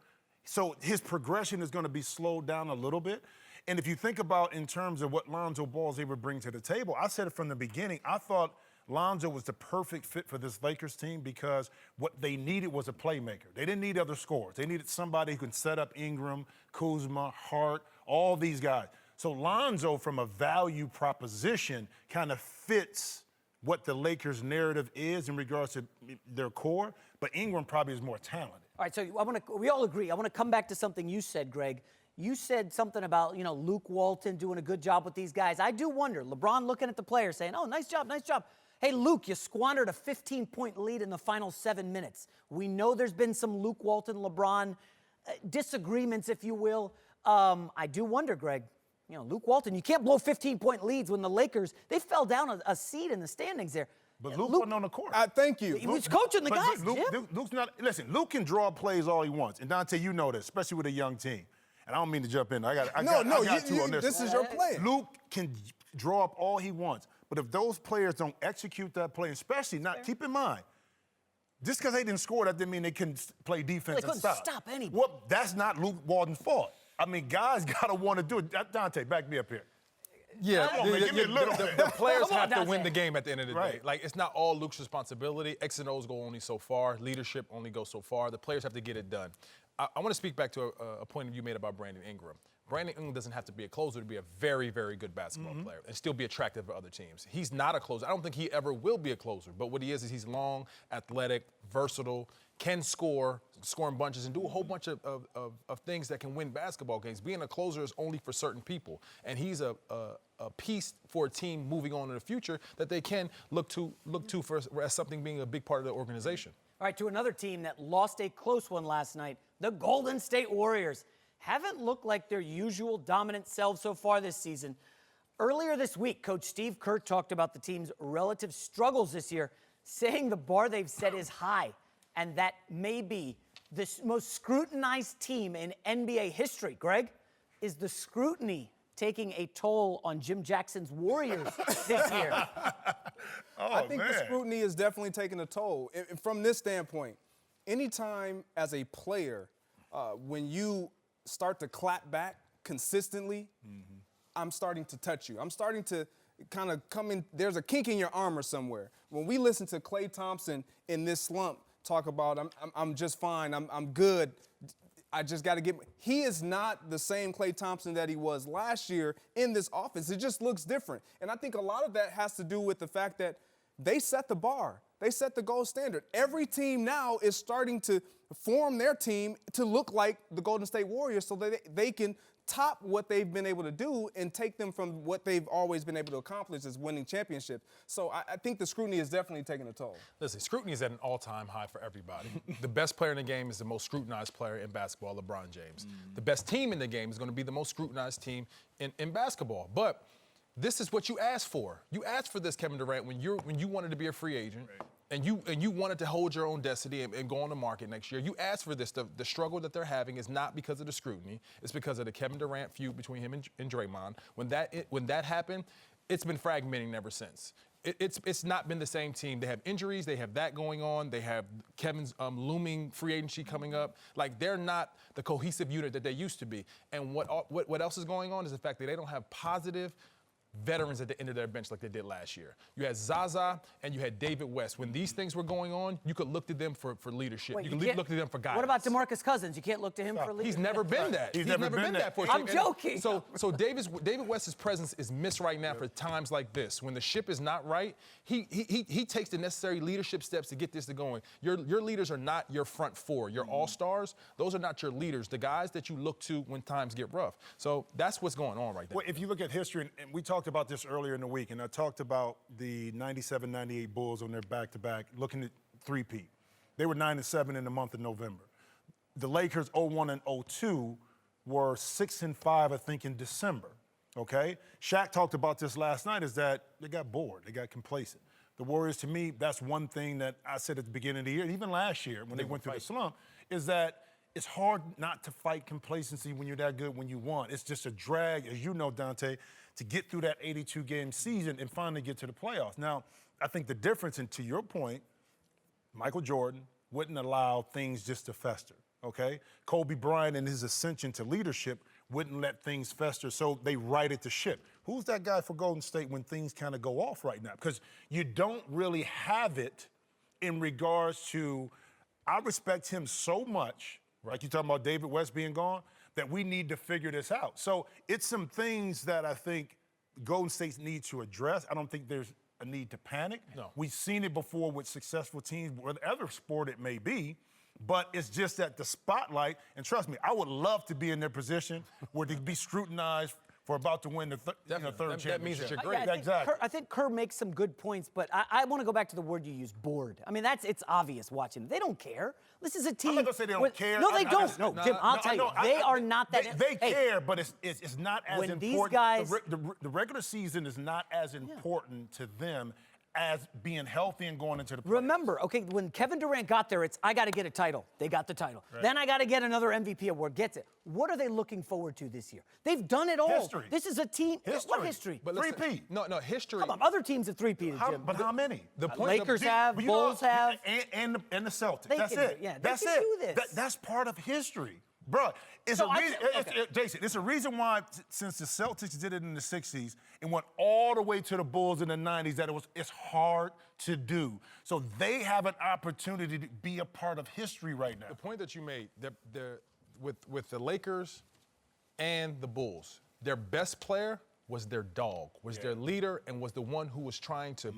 Speaker 7: So his progression is going to be slowed down a little bit. And if you think about in terms of what Lonzo Ball's able to bring to the table, I said it from the beginning, I thought Lonzo was the perfect fit for this Lakers team because what they needed was a playmaker. They didn't need other scorers. They needed somebody who can set up Ingram, Kuzma, Hart, all these guys. So Lonzo, from a value proposition, kind of fits what the Lakers' narrative is in regards to their core, but Ingram probably is more talented.
Speaker 2: All right, so we all agree. I want to come back to something you said, Greg. You said something about, Luke Walton doing a good job with these guys. I do wonder, LeBron looking at the players saying, oh, nice job, nice job. Hey, Luke, you squandered a 15-point lead in the final 7 minutes. We know there's been some Luke Walton, LeBron disagreements, if you will. I do wonder, Greg, Luke Walton, you can't blow 15-point leads when the Lakers, they fell down a seed in the standings there.
Speaker 7: But Luke wasn't on the court.
Speaker 1: Thank you.
Speaker 2: He was coaching the guys, Jim.
Speaker 7: Luke's not, listen, Luke can draw plays all he wants. And Dante, you know this, especially with a young team. And I don't mean to jump in. I got two on this.
Speaker 1: This is your play.
Speaker 7: Luke can draw up all he wants. But if those players don't execute that play, especially keep in mind, just because they didn't score, that didn't mean they couldn't play defense
Speaker 2: and stop anybody.
Speaker 7: Well, that's not Luke Walton's fault. I mean, guys got to want to do it. Dante, back me up here.
Speaker 6: Yeah, the players have to win the game at the end of the
Speaker 7: Right.
Speaker 6: day. Like, it's not all Luke's responsibility. X and O's go only so far. Leadership only goes so far. The players have to get it done. I want to speak back to a point you made about Brandon Ingram. Brandon Ingram doesn't have to be a closer to be a very, very good basketball player and still be attractive to other teams. He's not a closer. I don't think he ever will be a closer. But what he is he's long, athletic, versatile, can score in bunches, and do a whole bunch of things that can win basketball games. Being a closer is only for certain people. And he's a piece for a team moving on in the future that they can look to for as something being a big part of the organization.
Speaker 2: All All right, to another team that lost a close one last night, the Golden State Warriors haven't looked like their usual dominant selves so far this season. Earlier this week, Coach Steve Kerr talked about the team's relative struggles this year, saying the bar they've set is high, and that may be the most scrutinized team in NBA history. Greg, is the scrutiny taking a toll on Jim Jackson's Warriors this year?
Speaker 1: I think the scrutiny is definitely taking a toll. From this standpoint, anytime as a player, when you start to clap back consistently, I'm starting to touch you. I'm starting to kind of come in. There's a kink in your armor somewhere. When we listen to Klay Thompson in this slump talk about, I'm just fine, I'm good, I just got to get. He is not the same Klay Thompson that he was last year in this offense. It just looks different. And I think a lot of that has to do with the fact that they set the bar. They set the gold standard. Every team now is starting to form their team to look like the Golden State Warriors so that they can top what they've been able to do and take them from what they've always been able to accomplish as winning championships. So I think the scrutiny is definitely taking a toll.
Speaker 6: Listen, scrutiny is at an all-time high for everybody. The best player in the game is the most scrutinized player in basketball, LeBron James. The best team in the game is going to be the most scrutinized team in basketball. But this is what you asked for. You asked for this, Kevin Durant, when you wanted to be a free agent. Right. And you wanted to hold your own destiny and go on the market next year. You asked for this. The struggle that they're having is not because of the scrutiny. It's because of the Kevin Durant feud between him and Draymond. When that happened, it's been fragmenting ever since. It's not been the same team. They have injuries. They have that going on. They have Kevin's looming free agency coming up. Like, they're not the cohesive unit that they used to be. And what else is going on is the fact that they don't have positive veterans at the end of their bench like they did last year. You had Zaza and you had David West. When these things were going on, you could look to them for leadership.
Speaker 2: Wait,
Speaker 6: you could look to them for guidance.
Speaker 2: What about DeMarcus Cousins? You can't look to him for leadership.
Speaker 6: He's never been that.
Speaker 7: He's never been that.
Speaker 6: for
Speaker 2: I'm joking.
Speaker 6: So David West's presence is missed right now for times like this. When the ship is not right, he takes the necessary leadership steps to get this to going. Your leaders are not your front four. Your all-stars, those are not your leaders. The guys that you look to when times get rough. So that's what's going on right now.
Speaker 7: Well, if you look at history, and we talked about this earlier in the week, and I talked about the 97-98 Bulls on their back-to-back, looking at three-peat. They were 9-7 in the month of November. The Lakers 0-1 and 0-2 were 6-5, I think, in December. Okay? Shaq talked about this last night, is that they got bored, they got complacent. The Warriors, to me, that's one thing that I said at the beginning of the year, and even last year when they went through the slump, is that it's hard not to fight complacency when you're that good when you won. It's just a drag, as you know, Dante, to get through that 82-game season and finally get to the playoffs. Now, I think the difference, and to your point, Michael Jordan wouldn't allow things just to fester, okay? Kobe Bryant and his ascension to leadership wouldn't let things fester, so they righted the ship. Who's that guy for Golden State when things kind of go off right now? Because you don't really have it in regards to, I respect him so much, like you're talking about David West being gone, that we need to figure this out. So it's some things that I think Golden State needs to address. I don't think there's a need to panic.
Speaker 6: No.
Speaker 7: We've seen it before with successful teams, whatever sport it may be, but it's just that the spotlight, and trust me, I would love to be in their position where to be scrutinized for about to win the third championship.
Speaker 6: That means that you're great.
Speaker 2: I think Kerr makes some good points, but I want to go back to the word you used, bored. I mean, it's obvious watching. They don't care. This is a team.
Speaker 7: I'm not going to say they don't care.
Speaker 2: No, they don't. No, Jim, I'll tell you. They are not that.
Speaker 7: They care, but it's not as
Speaker 2: when
Speaker 7: important.
Speaker 2: These guys,
Speaker 7: the regular season is not as important to them as being healthy and going into the playoffs.
Speaker 2: Remember, okay, when Kevin Durant got there, it's I got to get a title. They got the title. Right. Then I got to get another MVP award. Gets it. What are they looking forward to this year? They've done it all.
Speaker 7: History.
Speaker 2: This is a team.
Speaker 7: History.
Speaker 2: What history?
Speaker 6: But
Speaker 7: three-peat.
Speaker 6: No, history.
Speaker 2: Come on, other teams have three-peated, Jim.
Speaker 7: But how many?
Speaker 6: The point
Speaker 2: Lakers have, Bulls have.
Speaker 7: And the Celtics.
Speaker 2: They
Speaker 7: That's
Speaker 2: can,
Speaker 7: it.
Speaker 2: yeah,
Speaker 7: That's
Speaker 2: they can
Speaker 7: it.
Speaker 2: do this.
Speaker 7: That's part of history. Bro, it's
Speaker 2: So
Speaker 7: a reason, Jason, it's a reason why, since the Celtics did it in the 60s and went all the way to the Bulls in the 90s, that it's hard to do. So they have an opportunity to be a part of history right now.
Speaker 6: The point that you made, with the Lakers and the Bulls, their best player was their dog, was their leader, and was the one who was trying to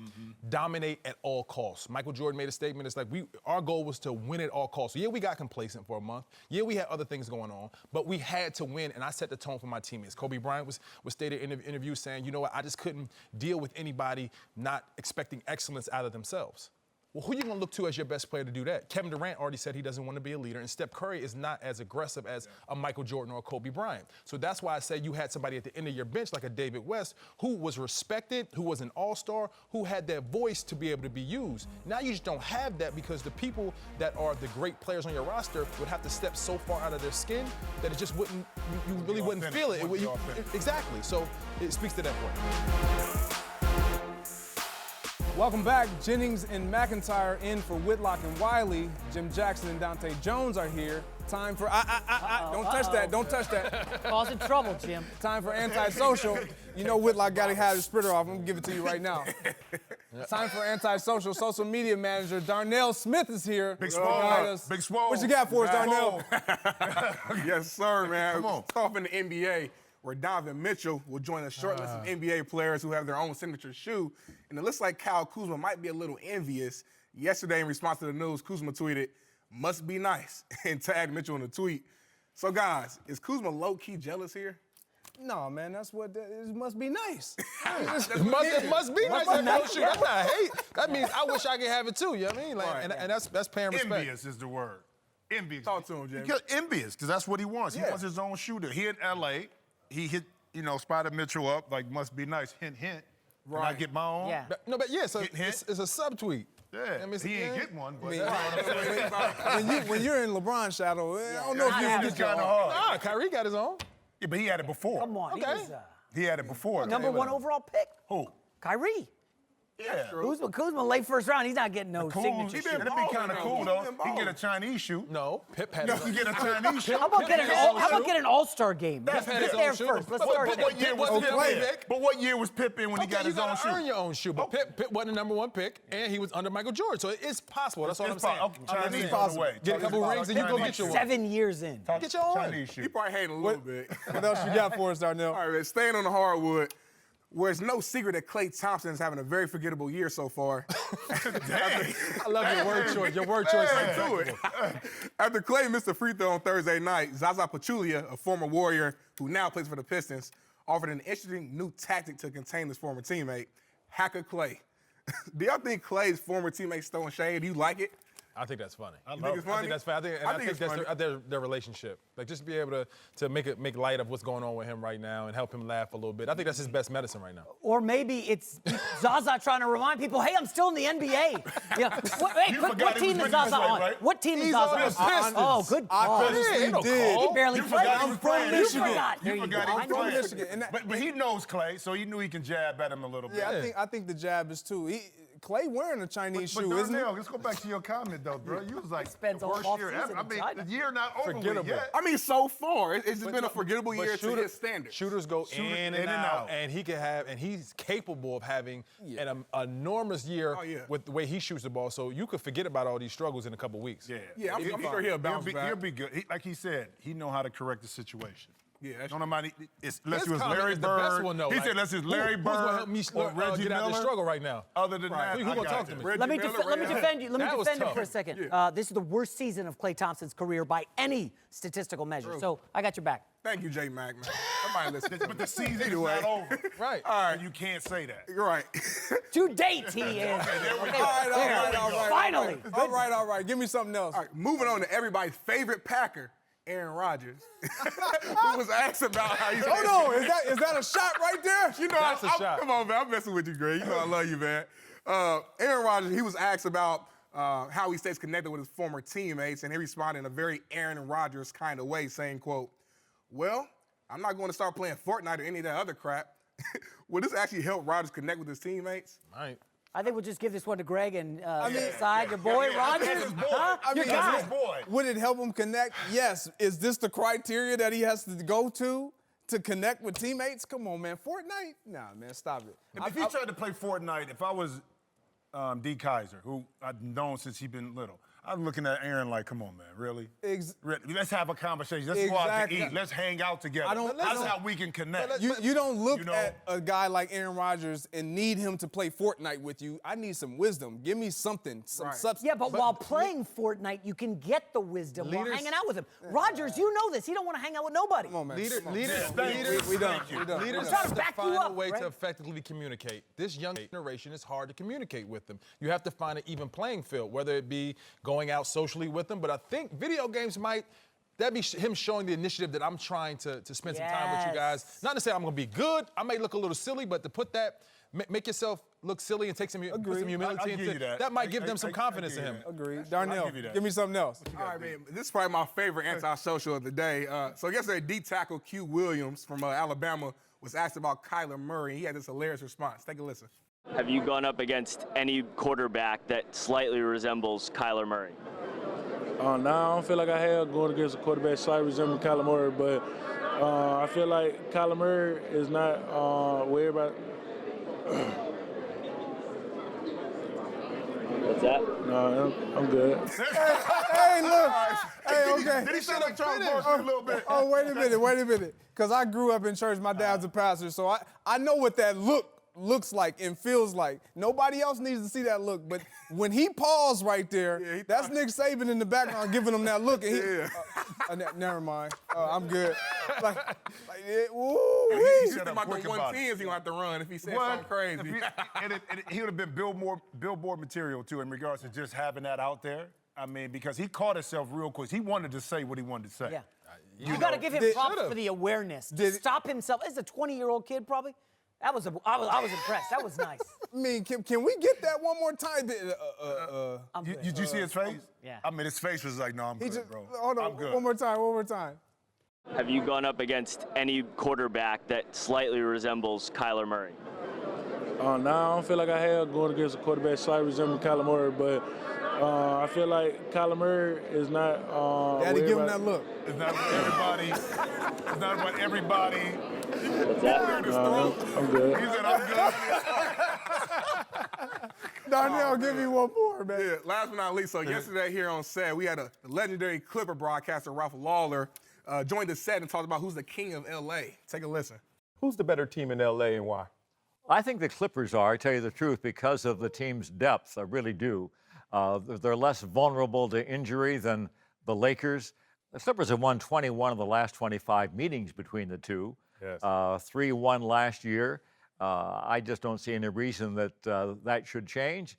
Speaker 6: dominate at all costs. Michael Jordan made a statement. It's like our goal was to win at all costs. So yeah, we got complacent for a month. Yeah, we had other things going on, but we had to win, and I set the tone for my teammates. Kobe Bryant was stated in an interview saying, you know what, I just couldn't deal with anybody not expecting excellence out of themselves. Well, who are you going to look to as your best player to do that? Kevin Durant already said he doesn't want to be a leader, and Steph Curry is not as aggressive as a Michael Jordan or a Kobe Bryant. So that's why I say you had somebody at the end of your bench like a David West who was respected, who was an all-star, who had that voice to be able to be used. Now you just don't have that because the people that are the great players on your roster would have to step so far out of their skin that it just wouldn't, you really wouldn't feel it. Exactly. So it speaks to that point.
Speaker 1: Welcome back. Jennings and McIntyre in for Whitlock and Wiley. Jim Jackson and Dante Jones are here. Time for don't touch that. Don't touch that.
Speaker 2: Causing trouble, Jim.
Speaker 1: Time for Antisocial. You know Whitlock got to have his splitter off. I'm going to give it to you right now. Time for Antisocial. Social media manager Darnell Smith is here.
Speaker 7: Big Swole. Big Swole.
Speaker 1: What you got for us, Darnell?
Speaker 8: Yes, sir, man.
Speaker 7: Come on.
Speaker 8: Start off in the NBA, where Donovan Mitchell will join a short list of NBA players who have their own signature shoe. And it looks like Kyle Kuzma might be a little envious. Yesterday, in response to the news, Kuzma tweeted, "Must be nice," and tagged Mitchell in the tweet. So, guys, is Kuzma low-key jealous here?
Speaker 1: No, man, that's what it must be nice.
Speaker 6: It must be nice. That's not hate. That means I wish I could have it too. You know what I mean? Like,
Speaker 8: Right.
Speaker 6: and that's paying respect.
Speaker 7: Envious is the word. Envious.
Speaker 8: Talk to him, Jimmy.
Speaker 7: Because envious, because that's what he wants. He wants his own shooter. He in L.A. He hit, spotted Mitchell up, like, must be nice. Hint, hint. Right. Can I get my own?
Speaker 2: Yeah.
Speaker 6: So it's a subtweet.
Speaker 7: Yeah.
Speaker 6: I mean,
Speaker 7: he ain't get one, but
Speaker 1: When you're in LeBron's shadow, I don't know if you can
Speaker 7: it's
Speaker 1: get
Speaker 7: kind of
Speaker 1: your
Speaker 7: hard.
Speaker 6: Kyrie got his own.
Speaker 7: Yeah, but he had it before.
Speaker 2: Come on.
Speaker 6: Okay.
Speaker 7: He had it before.
Speaker 2: Number one overall pick.
Speaker 7: Who?
Speaker 2: Kyrie.
Speaker 7: Yeah.
Speaker 2: Kuzma late first round. He's not getting no signature.
Speaker 7: It'd be kind of cool, though. He can get a Chinese shoe.
Speaker 6: No, Pip had
Speaker 7: He
Speaker 6: his
Speaker 7: can get a Chinese shoe.
Speaker 2: How about get an all-star game?
Speaker 7: That's
Speaker 2: Get
Speaker 7: his
Speaker 2: there
Speaker 6: own shoe.
Speaker 2: first. Let's
Speaker 6: But
Speaker 2: start
Speaker 7: But
Speaker 2: there.
Speaker 7: what year was
Speaker 6: wasn't
Speaker 7: Pip
Speaker 6: a
Speaker 7: in?
Speaker 6: pick.
Speaker 7: But what year was Pip in when he got
Speaker 6: you
Speaker 7: his own
Speaker 6: gotta
Speaker 7: shoe?
Speaker 6: earn your own shoe. But Pip wasn't the number one pick, and he was under Michael Jordan. So it's possible. That's all I'm saying.
Speaker 7: Okay, Chinese on the way.
Speaker 6: Get a couple rings and you go
Speaker 7: Chinese
Speaker 6: get your
Speaker 7: shoe.
Speaker 6: one.
Speaker 2: 7 years in.
Speaker 6: Get your own.
Speaker 7: Chinese shoe.
Speaker 8: He probably hating a little bit.
Speaker 1: What else you got for us, Darnell?
Speaker 8: All right, man, staying on the hardwood, where it's no secret that Klay Thompson is having a very forgettable year so far.
Speaker 6: I love your word choice. Your word choice is
Speaker 8: Do it. After Klay missed a free throw on Thursday night, Zaza Pachulia, a former Warrior who now plays for the Pistons, offered an interesting new tactic to contain his former teammate, Hacker Klay. Do y'all think Klay's former teammates throwing shade? Do you like it?
Speaker 6: I think that's funny.
Speaker 8: You think it's funny?
Speaker 6: I think that's funny. I think
Speaker 8: it's
Speaker 6: that's
Speaker 8: funny.
Speaker 6: their relationship. Like just be able to make light of what's going on with him right now and help him laugh a little bit. I think that's his best medicine right now.
Speaker 2: Or maybe it's Zaza trying to remind people, hey, I'm still in the NBA. Yeah. What
Speaker 7: he
Speaker 2: team
Speaker 7: was
Speaker 2: is
Speaker 7: making
Speaker 2: Zaza
Speaker 7: his way,
Speaker 2: on?
Speaker 7: right?
Speaker 2: What team is
Speaker 6: He's
Speaker 2: Zaza
Speaker 6: on
Speaker 2: on?
Speaker 6: the Pistons.
Speaker 2: Oh, good
Speaker 1: I
Speaker 2: call.
Speaker 1: purposely did.
Speaker 2: He barely
Speaker 7: You
Speaker 2: played.
Speaker 7: forgot he was playing.
Speaker 2: You
Speaker 1: Michigan.
Speaker 2: forgot. There
Speaker 7: You
Speaker 2: you go.
Speaker 7: forgot he
Speaker 2: I
Speaker 7: was
Speaker 2: know
Speaker 7: playing.
Speaker 1: Michigan. And that-
Speaker 7: But he knows Klay, so he knew he can jab at him a little bit.
Speaker 1: Yeah, I think the jab is too. Klay wearing a Chinese
Speaker 7: But
Speaker 1: shoe, isn't he?
Speaker 7: Darnell, let's go back to your comment, though, bro. You was like,
Speaker 2: Spends
Speaker 7: the
Speaker 2: all
Speaker 7: worst year
Speaker 2: offseason
Speaker 7: ever. I
Speaker 2: in
Speaker 7: mean,
Speaker 2: China.
Speaker 7: the year not over with
Speaker 6: Forgettable.
Speaker 7: yet.
Speaker 8: I mean, so far, it's just been a forgettable
Speaker 6: But
Speaker 8: year to his standards.
Speaker 6: Shooters go in and out, and he's capable of having an enormous year with the way he shoots the ball. So you could forget about all these struggles in a couple weeks.
Speaker 8: Yeah, I'm sure he'll bounce back.
Speaker 7: He'll be good. Like he said, he know how to correct the situation.
Speaker 8: Yeah, that's
Speaker 7: Don't nobody, unless
Speaker 6: His
Speaker 7: it was
Speaker 6: comment
Speaker 7: Larry
Speaker 6: is the
Speaker 7: Bird.
Speaker 6: best one, though.
Speaker 7: He
Speaker 6: Like,
Speaker 7: said, unless it's Larry
Speaker 6: who's gonna
Speaker 7: Bird
Speaker 6: help me
Speaker 7: or Reggie
Speaker 6: get out of
Speaker 7: Miller.
Speaker 6: the struggle right now?
Speaker 7: Other than that,
Speaker 6: Who gonna talk to me?
Speaker 2: Let me defend you. Let me
Speaker 6: That was
Speaker 2: defend him
Speaker 6: tough.
Speaker 2: for a second. This is the worst season of Klay Thompson's career by any statistical measure. So I got your back.
Speaker 8: Thank you, J. Mac, man. Somebody listen.
Speaker 7: But the season is
Speaker 8: Anyway.
Speaker 7: not over.
Speaker 6: Right.
Speaker 8: All right.
Speaker 7: You can't say that.
Speaker 8: You're right.
Speaker 2: To date, he is. Okay,
Speaker 8: All right.
Speaker 2: Finally.
Speaker 1: All right. Give me something else.
Speaker 8: All right, moving on to everybody's favorite Packer, Aaron Rodgers, who was asked about how he's.
Speaker 1: Hold on. Is that a shot right there?
Speaker 8: You know,
Speaker 6: That's a shot.
Speaker 8: Come on, man. I'm messing with you, Greg. You know I love you, man. Aaron Rodgers, he was asked about how he stays connected with his former teammates, and he responded in a very Aaron Rodgers kind of way, saying, quote, "Well, I'm not going to start playing Fortnite or any of that other crap. Will this actually help Rodgers connect with his teammates?"
Speaker 6: Right.
Speaker 2: I think we'll just give this one to Greg and decide your boy, Rodgers.
Speaker 7: That's his boy.
Speaker 2: Huh?
Speaker 1: I
Speaker 2: Your
Speaker 1: mean,
Speaker 2: guy.
Speaker 7: That's his boy.
Speaker 1: Would it help him connect? Yes. Is this the criteria that he has to go to connect with teammates? Come on, man. Fortnite? Nah, man, stop it.
Speaker 7: If he tried to play Fortnite, if I was D. Kaiser, who I've known since he's been little, I'm looking at Aaron like, come on, man, really?
Speaker 1: Ex-
Speaker 7: Let's have a conversation. Let's go out to
Speaker 1: Exactly.
Speaker 7: eat. Let's hang out together. That's how we can connect.
Speaker 1: You don't look
Speaker 7: You know?
Speaker 1: at a guy like Aaron Rodgers and need him to play Fortnite with you. I need some wisdom. Give me something, some substance.
Speaker 2: Yeah, but while playing Fortnite, you can get the wisdom while hanging out with him. Rodgers, you know this. He don't want to hang out with nobody.
Speaker 1: Come on, man.
Speaker 6: Leaders
Speaker 1: We done.
Speaker 6: Leaders
Speaker 2: trying to
Speaker 6: have
Speaker 2: back you
Speaker 6: find a
Speaker 2: up,
Speaker 6: way
Speaker 2: right?
Speaker 6: to effectively communicate. This young generation is hard to communicate with them. You have to find an even playing field, whether it be going out socially with them. But I think video games might. That'd be him showing the initiative that I'm trying to spend some time with you guys. Not to say I'm going to be good. I may look a little silly, but to put that, make yourself look silly and take some, put some humility
Speaker 7: I'll
Speaker 6: into
Speaker 7: give you that.
Speaker 6: might give them some confidence in him.
Speaker 1: Agreed. Darnell,
Speaker 7: give you that.
Speaker 1: give me something else.
Speaker 8: All right, man. This is probably my favorite anti-social of the day. So yesterday, D tackle Q Williams from Alabama was asked about Kyler Murray. He had this hilarious response. Take a listen.
Speaker 9: Have you gone up against any quarterback that slightly resembles Kyler Murray?
Speaker 10: Now I don't feel like I have going against a quarterback slightly resembling Kyler Murray, but I feel like Kyler Murray is not where everybody.
Speaker 9: What's that?
Speaker 10: No, I'm good.
Speaker 1: Hey, look. Hey, okay.
Speaker 7: Did he shut up Charles Barkley a little bit?
Speaker 1: Oh, wait a minute. Because I grew up in church. My dad's a pastor, so I know what that looks like and feels like. Nobody else needs to see that look. But when he paused right there, that's Nick Saban in the background giving him that look. And never mind. I'm good.
Speaker 8: He's
Speaker 7: shut
Speaker 8: thinking
Speaker 7: up
Speaker 8: about the
Speaker 7: quick about
Speaker 8: 110s he's going to have to run if he said something crazy.
Speaker 7: He would have been billboard material, too, in regards to just having that out there. I mean, because he caught himself real quick. He wanted to say what he wanted to say.
Speaker 2: Yeah. You got to give him props for the awareness. To stop himself. As a 20-year-old kid, probably. I was impressed. That was nice.
Speaker 1: I mean, can we get that one more time?
Speaker 7: Did you see his face?
Speaker 2: Yeah.
Speaker 7: I mean, his face was like, no, I'm good, bro.
Speaker 1: Hold on,
Speaker 7: I'm good.
Speaker 1: one more time.
Speaker 9: Have you gone up against any quarterback that slightly resembles Kyler Murray?
Speaker 10: Now I don't feel like I have going against a quarterback slightly resembling Kyler Murray, but I feel like Kyler Murray is not.
Speaker 1: Daddy, give him that look.
Speaker 7: It's not about everybody. It's not about everybody.
Speaker 9: What's that?
Speaker 10: I'm good.
Speaker 7: He said, I'm good.
Speaker 1: Darnell, give me one more, man.
Speaker 8: Yeah, last but not least, so yesterday here on set, we had the legendary Clipper broadcaster, Ralph Lawler, joined the set and talked about who's the king of L.A. Take a listen.
Speaker 11: Who's the better team in L.A. and why?
Speaker 12: I think the Clippers are, I tell you the truth, because of the team's depth. I really do. They're less vulnerable to injury than the Lakers. The Clippers have won 21 of the last 25 meetings between the two.
Speaker 11: Yes.
Speaker 12: 3-1 last year. I just don't see any reason that that should change.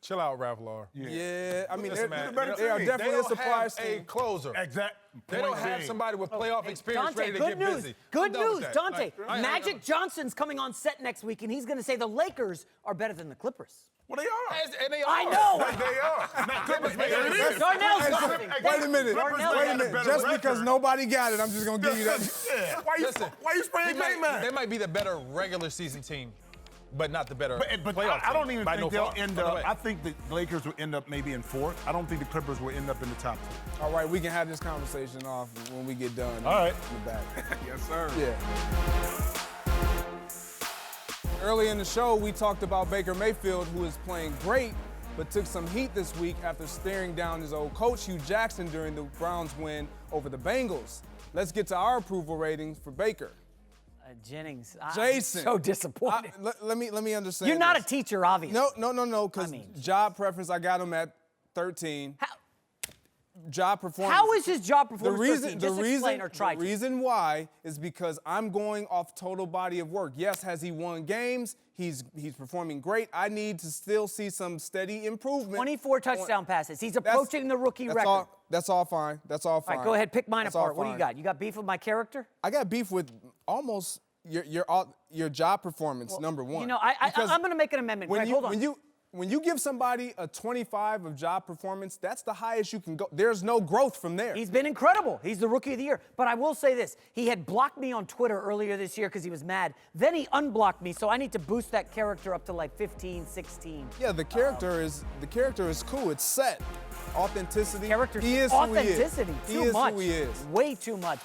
Speaker 6: Chill out, Ralph Lauer.
Speaker 1: Yeah, I mean,
Speaker 6: Listen, man,
Speaker 1: they are definitely a surprise
Speaker 6: They don't have
Speaker 1: team.
Speaker 6: a closer.
Speaker 7: Exact.
Speaker 6: They don't have somebody with playoff experience
Speaker 2: Dante,
Speaker 6: ready to
Speaker 2: good
Speaker 6: get
Speaker 2: news.
Speaker 6: busy.
Speaker 2: Good
Speaker 6: I'm done with
Speaker 2: news,
Speaker 6: that.
Speaker 2: Dante.
Speaker 6: Like,
Speaker 2: Magic Johnson's coming on set next week, and he's going to say the Lakers are better than the Clippers.
Speaker 7: Well, they are.
Speaker 6: And they are.
Speaker 2: I know.
Speaker 7: They are. Now, Clippers make it.
Speaker 2: Darnell's
Speaker 1: Hey,
Speaker 2: something.
Speaker 1: wait a minute.
Speaker 2: Darnell,
Speaker 1: Wait a minute.
Speaker 7: better
Speaker 1: Just
Speaker 7: record.
Speaker 1: because nobody got it, I'm just going to give you that.
Speaker 7: Yeah. Why you spraying
Speaker 6: They
Speaker 7: Bayman?
Speaker 6: might be the better regular season team, but not the better
Speaker 7: But
Speaker 6: playoff
Speaker 7: I don't
Speaker 6: team,
Speaker 7: even
Speaker 6: by
Speaker 7: think
Speaker 6: no
Speaker 7: they'll
Speaker 6: far.
Speaker 7: end
Speaker 6: By the
Speaker 7: up.
Speaker 6: way.
Speaker 7: I think the Lakers will end up maybe in fourth. I don't think the Clippers will end up in the top two.
Speaker 1: All right, we can have this conversation off when we get done.
Speaker 7: All right.
Speaker 1: In the back.
Speaker 8: Yes, sir.
Speaker 1: Yeah. Early in the show, we talked about Baker Mayfield, who is playing great, but took some heat this week after staring down his old coach, Hugh Jackson, during the Browns' win over the Bengals. Let's get to our approval ratings for Baker.
Speaker 2: Jennings.
Speaker 1: Jason.
Speaker 2: I'm so disappointed.
Speaker 1: Let me understand.
Speaker 2: You're not a
Speaker 1: this.
Speaker 2: teacher, obviously.
Speaker 1: No, because job preference, I got him at 13. Job performance.
Speaker 2: How is his job performance 13? Just explain or try
Speaker 1: the
Speaker 2: to.
Speaker 1: reason why is because I'm going off total body of work. Yes, has he won games? He's performing great. I need to still see some steady improvement.
Speaker 2: 24 touchdown passes. He's approaching the rookie record.
Speaker 1: That's all fine.
Speaker 2: All right, go ahead. Pick mine
Speaker 1: That's all
Speaker 2: apart. What do you
Speaker 1: fine.
Speaker 2: got? You got beef with my character?
Speaker 1: I got beef with almost your job performance, number one.
Speaker 2: You know,
Speaker 1: Because
Speaker 2: I'm going to make an amendment.
Speaker 1: when
Speaker 2: Greg,
Speaker 1: you,
Speaker 2: hold on.
Speaker 1: when you give somebody a 25 of job performance, that's the highest you can go. There's no growth from there.
Speaker 2: He's been incredible. He's the rookie of the year. But I will say this. He had blocked me on Twitter earlier this year because he was mad. Then he unblocked me, so I need to boost that character up to like 15, 16.
Speaker 1: Yeah, the character is cool. It's set. Authenticity.
Speaker 2: Character
Speaker 1: He is who he is.
Speaker 2: authenticity.
Speaker 1: He
Speaker 2: Too
Speaker 1: is
Speaker 2: much.
Speaker 1: who he is.
Speaker 2: Way too much.